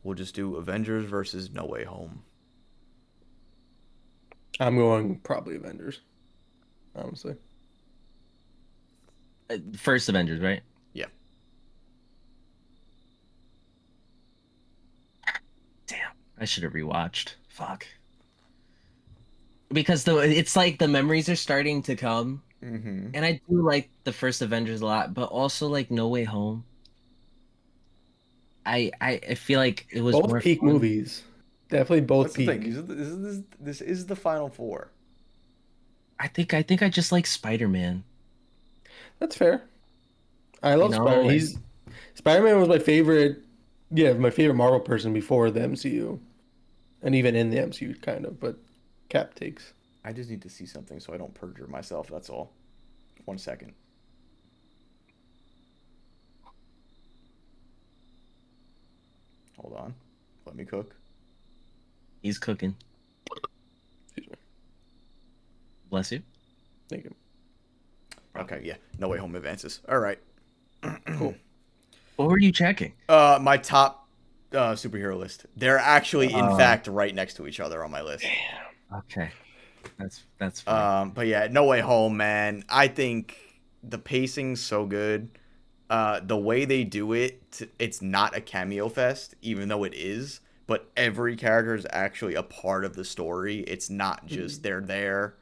We'll just do Avengers versus No Way Home. I'm going probably Avengers. Honestly. First Avengers, right? Yeah. Damn, I should have rewatched. Fuck. Because it's like the memories are starting to come, Mm-hmm. and I do like the first Avengers a lot, but also like No Way Home. I feel like it was Both more peak fun. movies. Definitely both That's the peak. thing. This is the final four. I think I just like Spider-Man. That's fair. I love Spider-Man. And Spider-Man was my favorite, yeah, my favorite Marvel person before the MCU, and even in the MCU, kind of. But Cap takes. I just need to see something so I don't perjure myself. That's all. 1 second. Hold on. Let me cook. he's cooking. Excuse me. Bless you. Thank you. Okay, yeah. No Way Home advances. All right. Cool. What were you checking? My top superhero list. They're actually, in Oh. fact, right next to each other on my list. Okay, that's fine. But yeah, No Way Home, man. I think the pacing's so good. The way they do it, it's not a cameo fest, even though it is. But every character is actually a part of the story. It's not just they're there.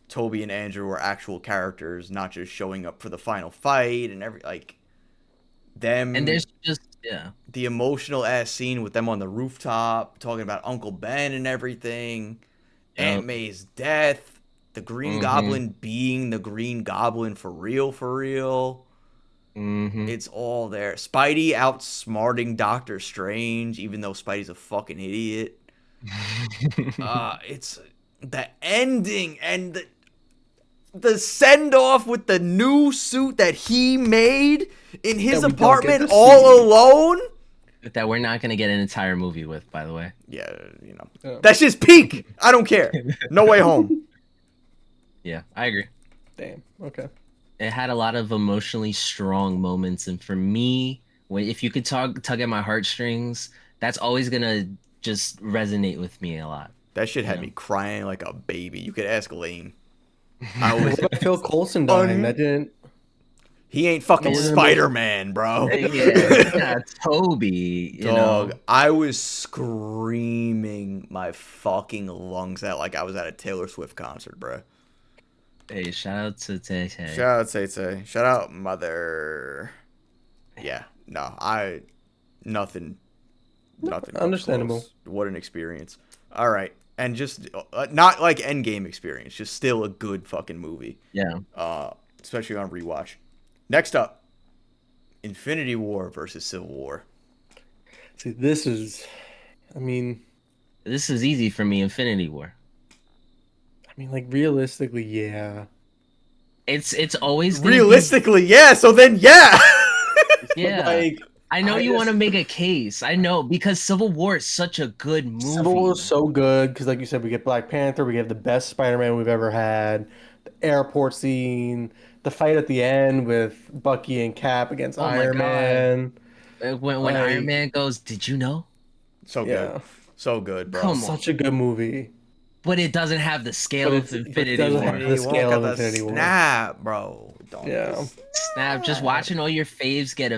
Toby and Andrew are actual characters, not just showing up for the final fight and them. And there's just yeah. The emotional ass scene with them on the rooftop talking about Uncle Ben and everything. Aunt Yep. May's death. The Green Goblin being the Green Goblin for real, for real. Mm-hmm. It's all there. Spidey outsmarting Doctor Strange, even though Spidey's a fucking idiot. It's the ending and the send off with the new suit that he made in his That we don't get apartment to all see. alone. That we're not gonna get an entire movie with, by the way. Yeah, you know. Yeah. That's just peak. I don't care. No Way Home. Yeah, I agree. Damn. Okay. It had a lot of emotionally strong moments, and for me, when if you could tug at my heartstrings, that's always gonna just resonate with me a lot. That shit You had me know? crying like a baby. You could ask Lane. I And what was about Phil Coulson dying? un. That didn't. He ain't fucking That was Man, emotional. Spider Man, bro. yeah, he's not Toby, you Dog, know. I was screaming my fucking lungs out like I was at a Taylor Swift concert, bro. Hey, shout out to Tay Tay. Shout out Tay Tay. Shout out Mother. Yeah, no, nothing, nothing comes Understandable. close. What an experience. All right, and just not like Endgame experience, just still a good fucking movie. Yeah, Especially on rewatch. Next up, Infinity War versus Civil War. See, this is. I mean, this is easy for me. Infinity War. like realistically, yeah. It's always gonna be Realistically, yeah. So then, yeah. But yeah. like, I know I you want to just make a case. I know because Civil War is such a good Civil War is movie. so good because, like you said, we get Black Panther, we get the best Spider-Man we've ever had, the airport scene, the fight at the end with Bucky and Cap against Oh my Iron God. Man. When Iron Like, Man goes, did you know? So good. yeah, So good, bro. Come on. such a good movie. But it doesn't have the But scale of it Infinity doesn't have War. the Infinity War scale got of the Infinity War. snap, bro. Don't get the Yeah, Snap, just snap. watching all your faves get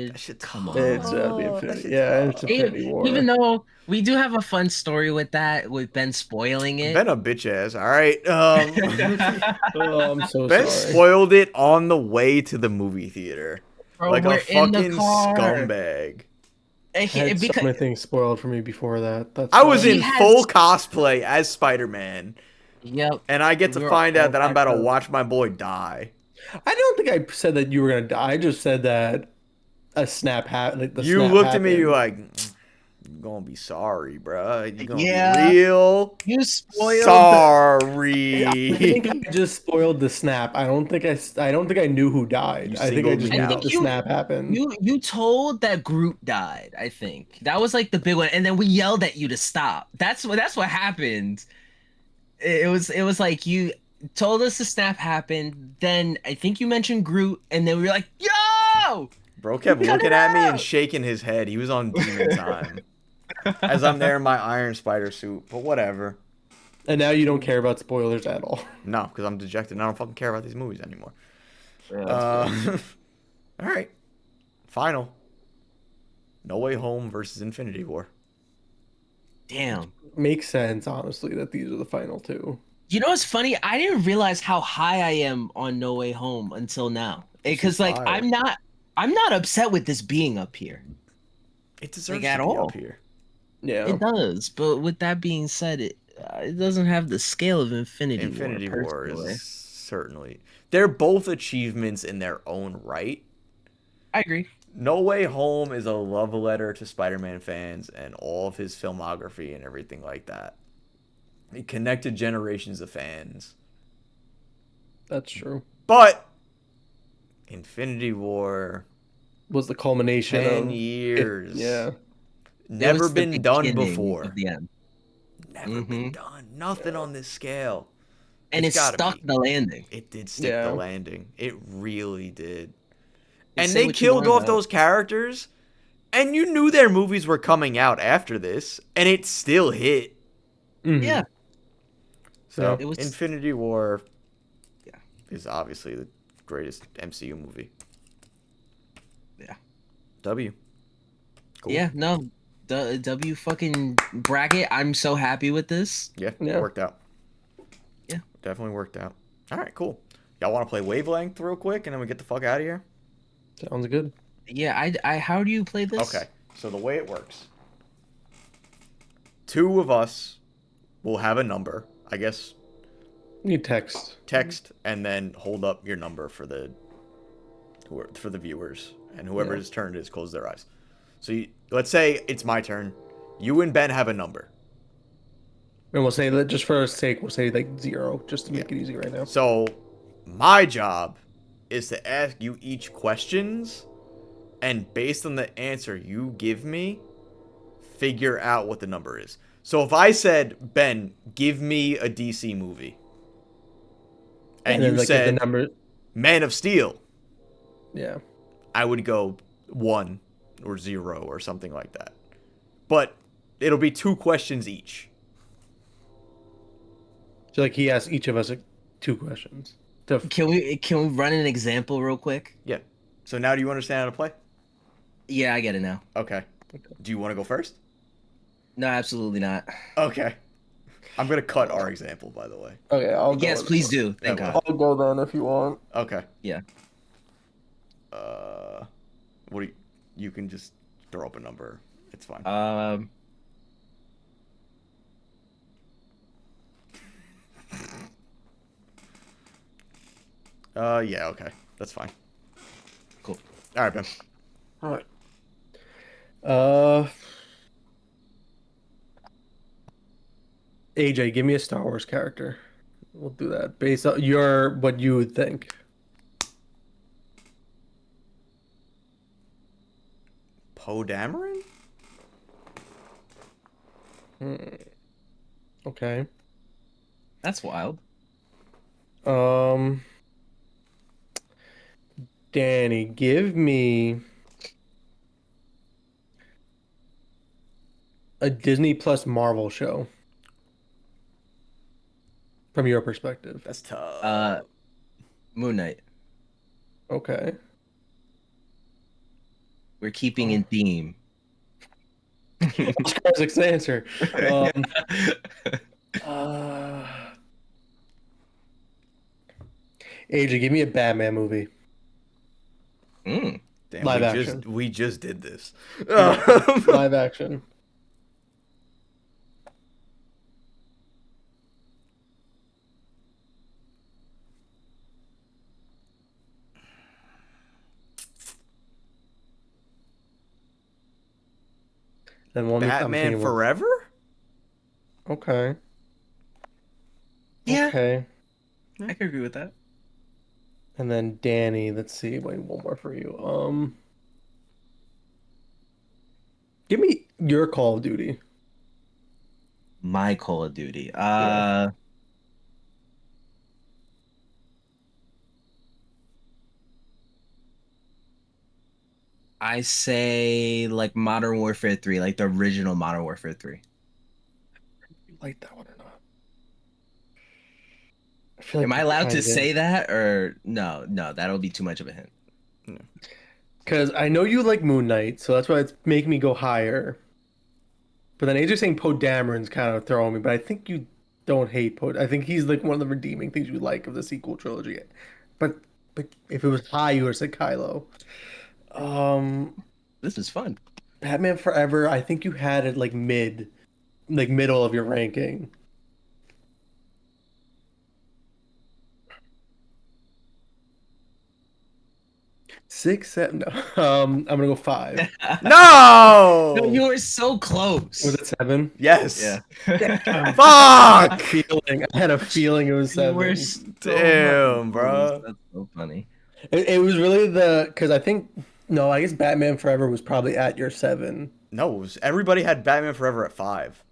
That eviscerated. shit's Come it's on. the tough. That Infinity. shit's Yeah, it's tough. Infinity Even War. though we do have a fun story with that, with Ben spoiling Ben it. a bitch ass. All right. Oh, I'm so Ben sorry. spoiled it on the way to the movie theater, Bro, like a we're in the fucking car. scumbag. I had so Because many things spoiled for me before that. That's I was why. he in full has, cosplay as Spider-Man, yep, and I get to we were find out all that I'm about packed to up. watch my boy die. I don't think I said that you were gonna die. I just said that like the You snap looked at me, you happened. like, you gonna be sorry, bruh. You gonna be Yeah, real you spoiled the. I think sorry. I just spoiled the snap. I don't think I knew who You died. I think I singled just me I knew that think the out. snap happened. you told that Groot died. I think that was like the big one, and then we yelled at you to stop. That's what happened. It was like you told us the snap happened. Then I think you mentioned Groot, and then we were like, "Yo, Bro kept cut looking it at me and out!" shaking his head. He was on demon time. As I'm there in my Iron Spider suit. But whatever. And now you don't care about spoilers at all. No, because I'm dejected and I don't fucking care about these movies anymore. Yeah, that's fair. Uh, Alright. Final. No Way Home versus Infinity War. Damn. Makes sense, honestly, that these are the final two. You know what's funny? I didn't realize how high I am on No Way Home until now. This shit's Because like fire. I'm not upset with this being up here. It Like deserves to at be up all. here. Yeah. It does. But with that being said, it doesn't have the scale of Infinity War Infinity War is personally. certainly. They're both achievements in their own right. I agree. No Way Home is a love letter to Spider-Man fans and all of his filmography and everything like that. It connected generations of fans. That's true. But Infinity War, Was the culmination 10 of it. years. Yeah. It Never was the been done beginning before. of the end. Never been Hmm. done. Nothing on this scale. And It's it gotta stuck be. the landing. It did stick the Yeah. landing. It really did. You And say they what you killed want off about. those characters. And you knew their movies were coming out after this. And it still hit. Hmm. Yeah, So, it was. Infinity War Yeah, is obviously the greatest MCU movie. yeah, W. Cool. yeah. No, the W fucking bracket. I'm so happy with this. Yeah, Yeah. worked out. Yeah. Definitely worked out. All right, cool. Y'all want to play Wavelength real quick and then we get the fuck out of here? Sounds good. Yeah, I. How do you play this? Okay, so the way it works, two of us will have a number. I guess Need text. text and then hold up your number for the viewers, and whoever's turn it is close their eyes. So let's say it's my turn. You and Ben have a number. And we'll say that just for our sake, we'll say like 0, just to make it easy right now. So my job is to ask you each questions, and based on the answer you give me, figure out what the number is. So if I said, Ben, give me a DC movie, and then you like if the said, number Man of Steel, Yeah. I would go 1 or 0 or something like that. But it'll be 2 questions each. So like he asked each of us like, 2 questions. To Can we run an example real quick? Yeah. So now do you understand how to play? Yeah, I get it now. Okay. Do you want to go first? No, absolutely not. Okay. I'm going to cut our example, by the way. Okay, I'll go. Yes, please do. Thank Okay. God. I'll go then if you want. Okay. Yeah. What do you can just throw up a number. It's fine. Um. Yeah, okay. That's fine. Cool. All right, Ben. All right. Uh, AJ, give me a Star Wars character. We'll do that based on what you would think. Poe Dameron? Okay. That's wild. Um, Danny, give me a Disney Plus Marvel show from your perspective. That's tough. Moon Knight. Okay. We're keeping in theme. Oscar Isaac's answer. Uh, AJ, give me a Batman movie. Mm. Damn, Live we action. just did this. Live action. Then one I'm Batman thinking about- Forever? Okay. Yeah. Okay. I can agree with that. And then Danny, let's see, wait, one more for you. Give me your Call of Duty. My Call of Duty. Yeah. I say like Modern Warfare 3, like the original Modern Warfare 3. You like that one or not? I feel like Am I you allowed to kinda say that or no? No, that'll be too much of a hint. because I know you like Moon Knight, so that's why it's making me go higher. But then AJ saying Poe Dameron's kind of throwing me, but I think you don't hate Poe. I think he's like one of the redeeming things you like of the sequel trilogy. But but if it was high, you would have said Kylo. This is fun. Batman Forever, I think you had it like middle of your ranking. Six, seven. No. I'm gonna go 5. No, No! you were so close. Was it 7? Yes. Yeah. Fuck! I had a feeling it was You were 7. so Damn, fucking bro. close. That's so funny. It was really because I think no, I guess Batman Forever was probably at your 7. No, everybody had Batman Forever at 5.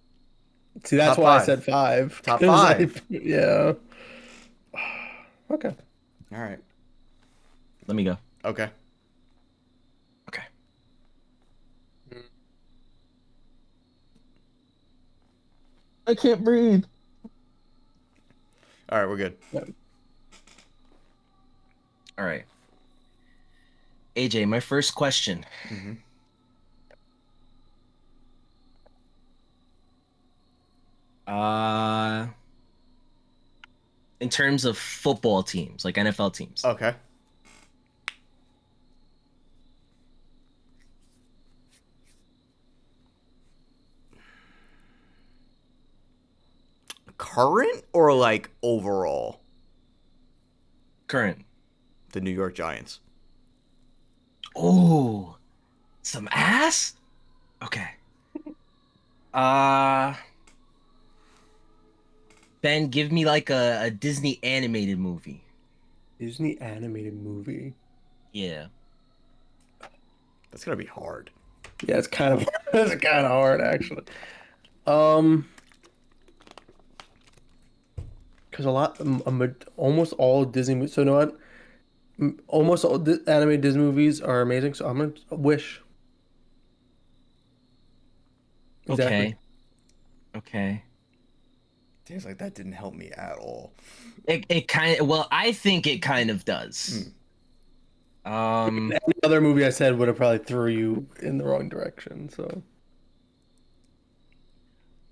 See, that's Top why I 5. said 5. Top 'Cause 5. yeah. Okay. All right. Let me go. Okay. Okay. I can't breathe. All right, we're good. All right. AJ, my first question. Mm-hmm. In terms of football teams, like NFL teams. Okay. Current or like overall? Current. The New York Giants. Oh, some ass? Okay. Uh Ben, give me like a Disney animated movie. Disney animated movie. Yeah. That's gonna be hard. Yeah, it's kind of it's kind of hard actually. Because almost all Disney movies. So you know what? Almost all the animated Disney movies are amazing, so I'm gonna Wish. Exactly. Okay. Okay. It's like that didn't help me at all. It kind of, well, I think it kind of does. Hmm. Um, Any other movie I said would have probably threw you in the wrong direction. So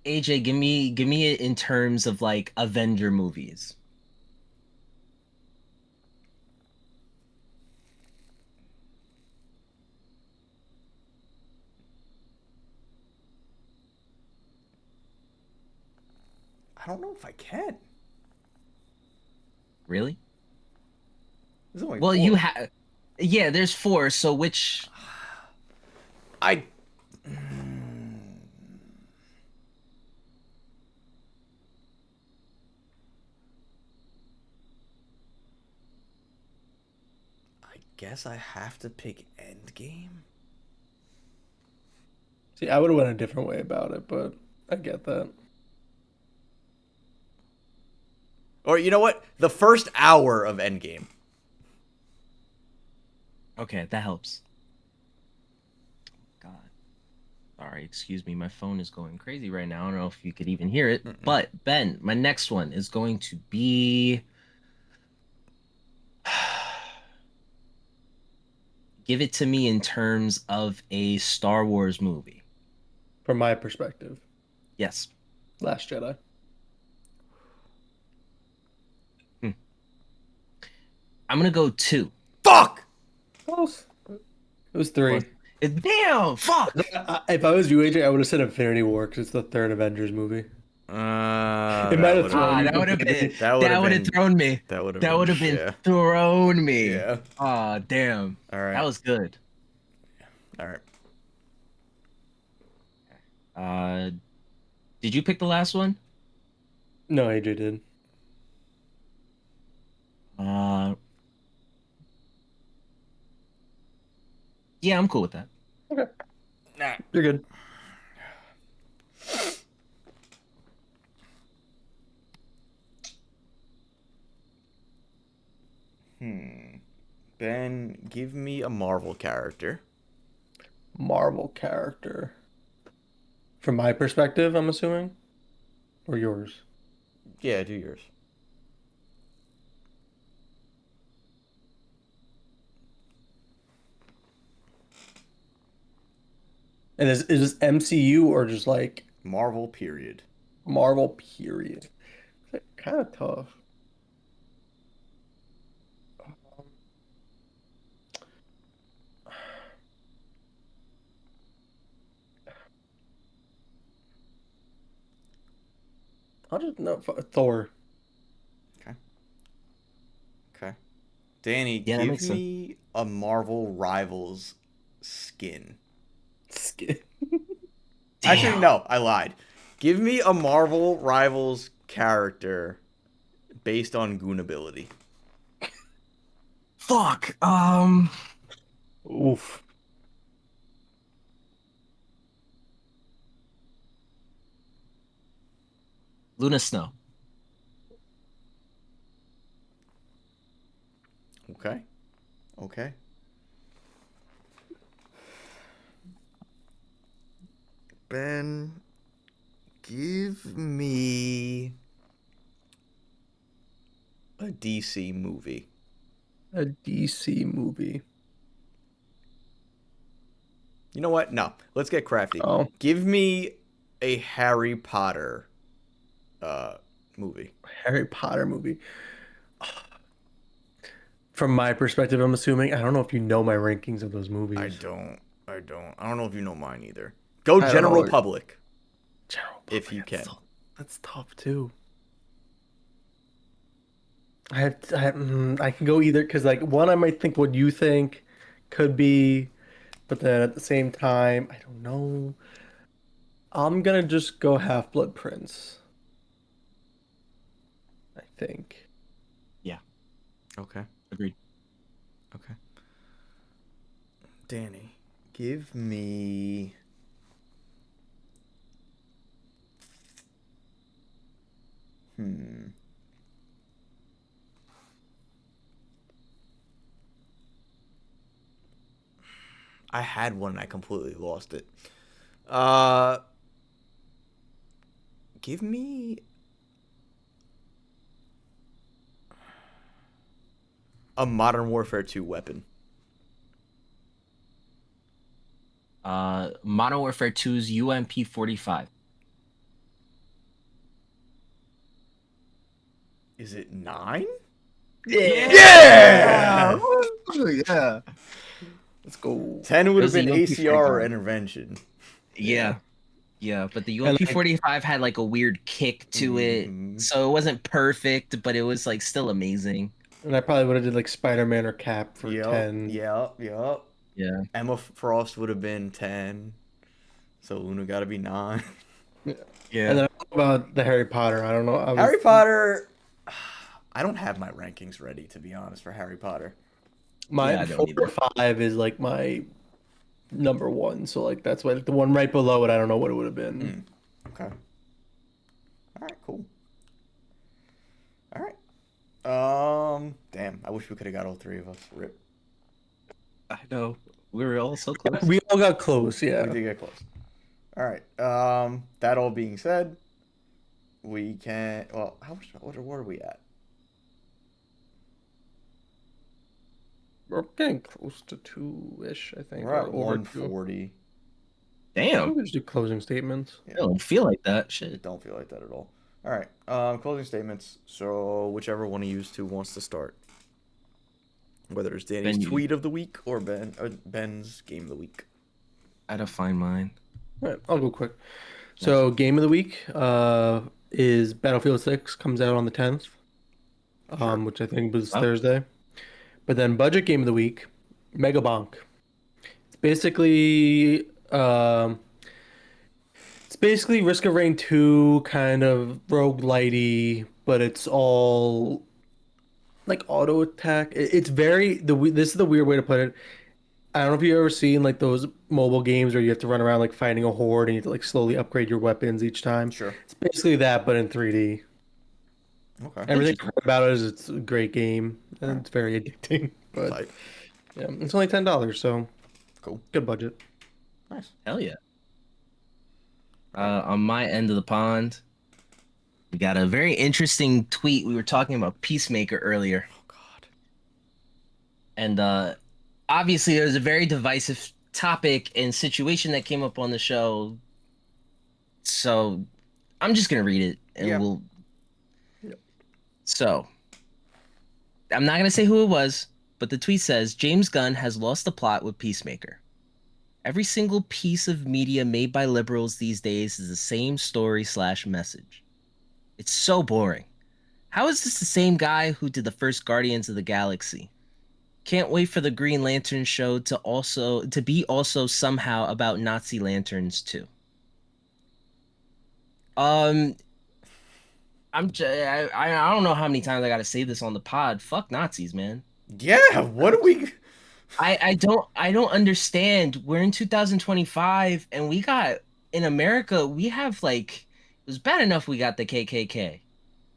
AJ, give me it in terms of like Avenger movies. I don't know if I can. Really? There's only Well, you four. have, yeah, there's four, so which, I I guess I have to pick Endgame. see, I would have went a different way about it, but I get that. Or you know what? The first hour of Endgame. okay, that helps. God. Sorry, excuse me. My phone is going crazy right now. I don't know if you could even hear it. Mm-mm. But Ben, my next one is going to be give it to me in terms of a Star Wars movie. From my perspective, Yes. Last Jedi. Hmm. I'm gonna go two. Fuck. Close. It was Plus, three. damn, fuck. If I was you, AJ, I would have said Infinity War because it's the third Avengers movie. It might That have would have thrown Ah, you, that but would have been maybe. that would that have would have been thrown me. that would have That been would have been yeah. thrown me. Yeah. Ah, damn. All That right. was good. All right. Uh, did you pick the last one? No, AJ did. Uh, yeah, I'm cool with that. Okay, Nah. you're good. Hmm. Ben, give me a Marvel character. Marvel character. From my perspective, I'm assuming, or yours. Yeah, do yours. And is this MCU or just like Marvel period. Marvel period? It's kind of tough. Um, I'll just no Thor. Okay. Okay. Danny, Yeah, that give makes sense. me a Marvel Rivals skin. Skin. Actually, Damn. no, I lied. Give me a Marvel Rivals character based on goon ability. Fuck. Oof. Luna Snow. Okay. Okay. Ben, give me a DC movie. A DC movie. You know what? No. Let's get crafty. Oh, Give me a Harry Potter uh movie. Harry Potter movie. From my perspective, I'm assuming. I don't know if you know my rankings of those I movies. don't. I don't. I don't know if you know mine either. Go I don't know. General Public General if Public. you can. That's tough too. I can go either because like one I might think what you think could be, but then at the same time I don't know. I'm gonna just go Half-Blood Prince. I think. Yeah, Okay. agreed. Okay. Danny, give me. Hmm. I had one and I completely lost it. Give me a Modern Warfare 2 weapon. Modern Warfare 2's UMP-45. Is it 9? Yeah. Yeah. Let's go. 10 would have It was been the ACR or UMP-45. intervention. Yeah. Yeah, but the And, like, UMP-45 had like a weird kick to it. Mhm. So it wasn't perfect, but it was like still amazing. and I probably would have did like Spider-Man or Cap for Yep, 10. yep. Yeah. Emma Frost would have been 10. So Luna got to be 9. And Yeah. then I don't know about the Harry Potter. I don't know. Harry Potter. I don't have my rankings ready, to be honest, for Harry Potter. My Yeah, I don't 4 either. or 5 is like my number 1. So like that's why like, the one right below it, I don't know what it would have been. Okay. All right, cool. All right. Damn, I wish we could have got all 3 of us. Rip. I know. We were all so close. We all got close, yeah. We did get close. All right. That all being said, we can. Well, what are we at? We're getting close to 2-ish, I think. We're at or over 2. 140. I Damn. think we just do closing statements. I don't feel like that. Shit. Don't feel like that at all. All right. Closing statements. So whichever one of you two wants to start. Whether it's Danny's Ben, you- tweet of the week or Ben's game of the week. I define mine. All right, I'll go quick. So game of the week is Battlefield 6, comes out on the 10th, Sure. which I think was Oh. Thursday. But then budget game of the week, Mega Bonk. It's basically Risk of Rain 2 kind of roguelite-y, but it's all like auto attack. It's very this is the weird way to put it. I don't know if you've ever seen like those mobile games where you have to run around like fighting a horde and you have to like slowly upgrade your weapons each time. Sure. It's basically that, but in 3D. Okay. Everything I've heard about it is it's a great game and it's very addicting. But Tight. yeah, it's only $10, so Cool. good budget. Nice. Hell yeah. On my end of the pond, we got a very interesting tweet. We were talking about Peacemaker earlier. Oh God. And obviously there was a very divisive topic and situation that came up on the show. So I'm just gonna read it and Yeah. we'll Yep. So I'm not gonna say who it was, but the tweet says James Gunn has lost the plot with Peacemaker. Every single piece of media made by liberals these days is the same story/message. It's so boring. How is this the same guy who did the first Guardians of the Galaxy? Can't wait for the Green Lantern show to be also somehow about Nazi lanterns too. I don't know how many times I gotta say this on the pod. Fuck Nazis, man. Yeah. What do we? I don't understand. We're in 2025 and we got in America, we have like it was bad enough we got the KKK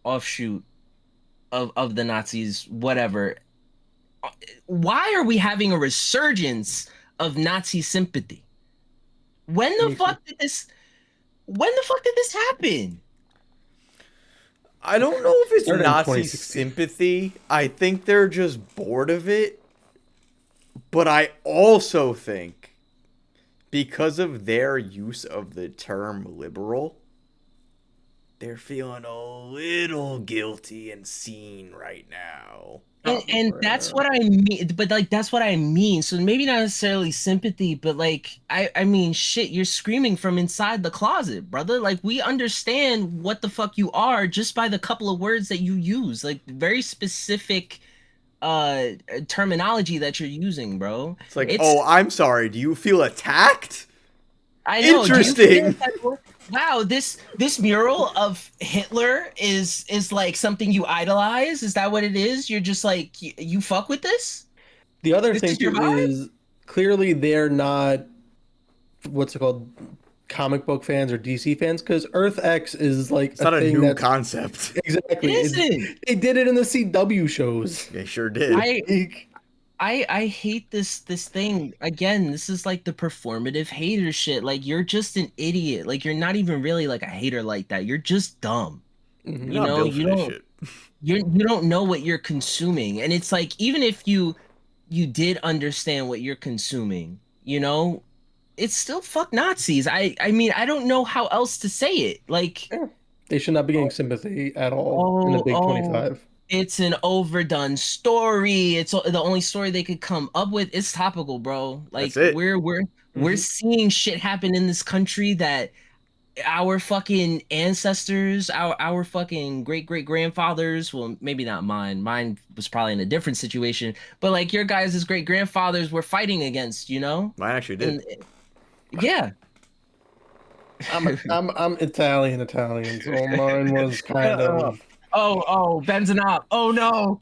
offshoot of the Nazis, whatever. Why are we having a resurgence of Nazi sympathy? When the fuck did this happen? I don't know if it's Started in Nazi 2016. sympathy. I think they're just bored of it. But I also think because of their use of the term liberal, they're feeling a little guilty and seen right now. And that's what I mean, but like that's what I mean. So maybe not necessarily sympathy, but like I mean shit, you're screaming from inside the closet, brother. Like we understand what the fuck you are just by the couple of words that you use. Like very specific terminology that you're using, bro. It's like, oh, I'm sorry. Do you feel attacked? I know. Do you feel Interesting. like, wow, this mural of Hitler is like something you idolize? Is that what it is? You're just like you fuck with this? The other This thing is your too vibe? is clearly they're not what's it called, comic book fans or DC fans, because Earth X is like It's not a thing new that's concept. exactly. It isn't. They did it in the CW shows. They sure did. I I hate this thing. Again, this is like the performative hater shit. Like you're just an idiot. Like you're not even really like a hater like that. You're just dumb. You're Hmm. You not know, built for this shit. you don't know what you're consuming. And it's like even if you did understand what you're consuming, you know, it's still fuck Nazis. I mean, I don't know how else to say it. Like Yeah. They should not be getting sympathy at all in the oh, Big oh, 25. it's an overdone story. It's the only story they could come up with. It's topical, bro. That's Like it. we're Hmm. seeing shit happen in this country that our fucking ancestors, our fucking great grandfathers, well, maybe not mine. Mine was probably in a different situation, but like your guys' great grandfathers were fighting against, you know? Mine actually did. And yeah. I'm Italian, so mine was kind Uh, of. Benzema. Oh no.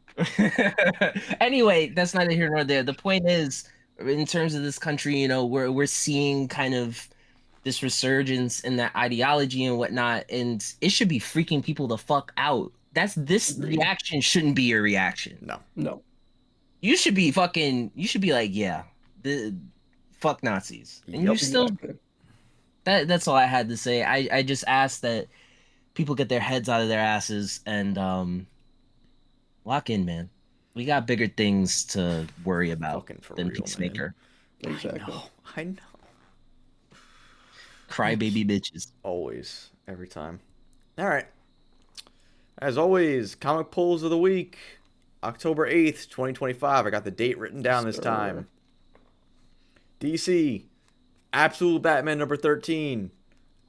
Anyway, that's neither here nor there. The point is, in terms of this country, you know, we're seeing kind of this resurgence in that ideology and whatnot, and it should be freaking people the fuck out. This Agreed. reaction shouldn't be your reaction. No. No. You should be like, yeah, the fuck Nazis. And you Yup. still Exactly. that's all I had to say. I just ask that people get their heads out of their asses and lock in, man. We got bigger things to worry about Fucking for than real, man. Peacemaker. I Exactly. know. I know. Crybaby bitches. Always. Every time. All right. As always, comic polls of the week. October 8th, 2025. I got the date written down this time. DC. Absolute Batman number 13.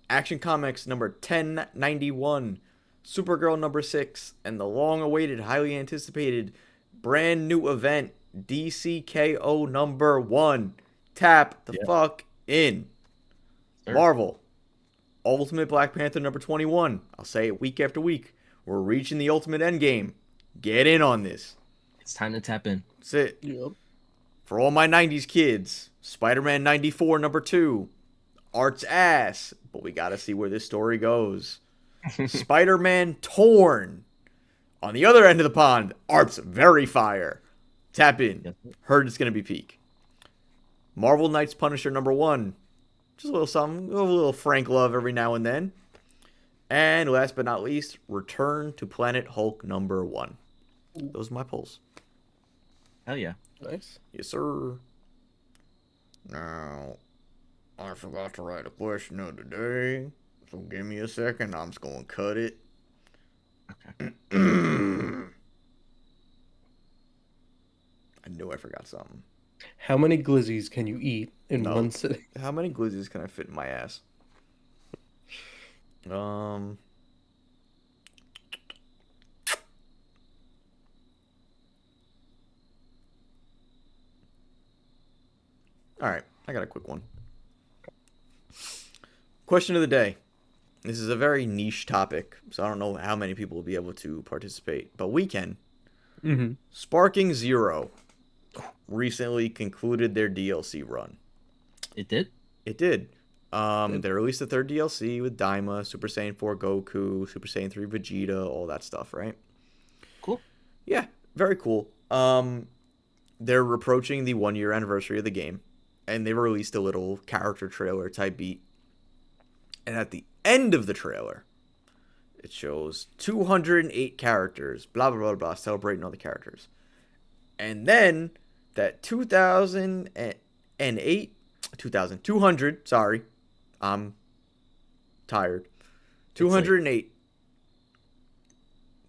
Action Comics number 1091. Supergirl number 6. And the long awaited, highly anticipated brand new event DCKO number 1. Tap the Yeah. fuck in. Sure. Marvel. Ultimate Black Panther number 21. I'll say it week after week. We're reaching the ultimate endgame. Get in on this. It's time to tap in. That's it. Yep. For all my 90s kids, Spider-Man 94 number 2. Art's ass, but we gotta see where this story goes. Spider-Man Torn. On the other end of the pond, Art's very fire. Tap in. Yep. Heard it's gonna be peak. Marvel Knights Punisher number 1. Just a little something, a little Frank love every now and then. And last but not least, Return to Planet Hulk number 1. Those are my polls. Hell yeah. Nice. Yes, sir. Now, I forgot to write a question of the day. So give me a second. I'm just going to cut it. Okay. I knew I forgot something. How many glizzies can you eat in No. one sitting? How many glizzies can I fit in my ass? All right, I got a quick one. Question of the day. This is a very niche topic, so I don't know how many people will be able to participate, but we can. Mm-hmm. Sparking Zero recently concluded their DLC run. It did? It did. They released the third DLC with Daima, Super Saiyan 4 Goku, Super Saiyan 3 Vegeta, all that stuff, right? Cool. Yeah, very cool. They're approaching the 1 year anniversary of the game, and they released a little character trailer type beat. And at the end of the trailer, it shows 208 characters, blah, blah, blah, blah, celebrating all the characters. And then that 200, sorry, I'm tired. 208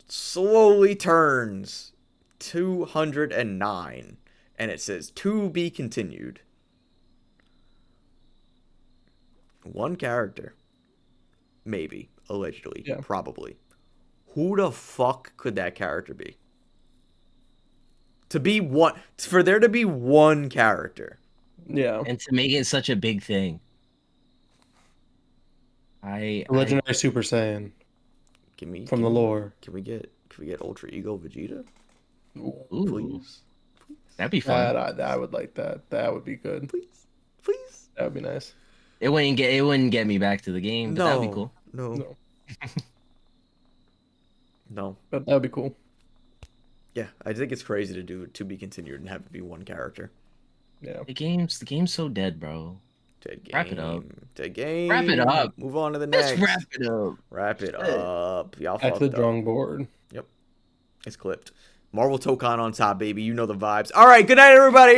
slowly turns 209, and it says to be continued. One character. Maybe. Allegedly. Yeah. Probably. Who the fuck could that character be? To be one. For there to be one character. Yeah. And to make it such a big thing. Legendary Super Saiyan from the lore. Can we get Ultra Ego Vegeta? Ooh, Please. that'd be fun. I would like that. That would be good. Please. Please. That would be nice. It wouldn't get me back to the game, but that'd be cool. No. No, No. but that would be cool. Yeah, I think it's crazy to do to be continued and have it be one character. Yeah. The game's so dead, bro. Dead Wrap it up. game. Dead Wrap it game. up. Move on to the Just wrap next. it up. Wrap it Shit. up. Y'all Back to the fucked up. drawing board. Yep. It's clipped. Marvel Tokan on top, baby. You know the vibes. All right. Good night, everybody.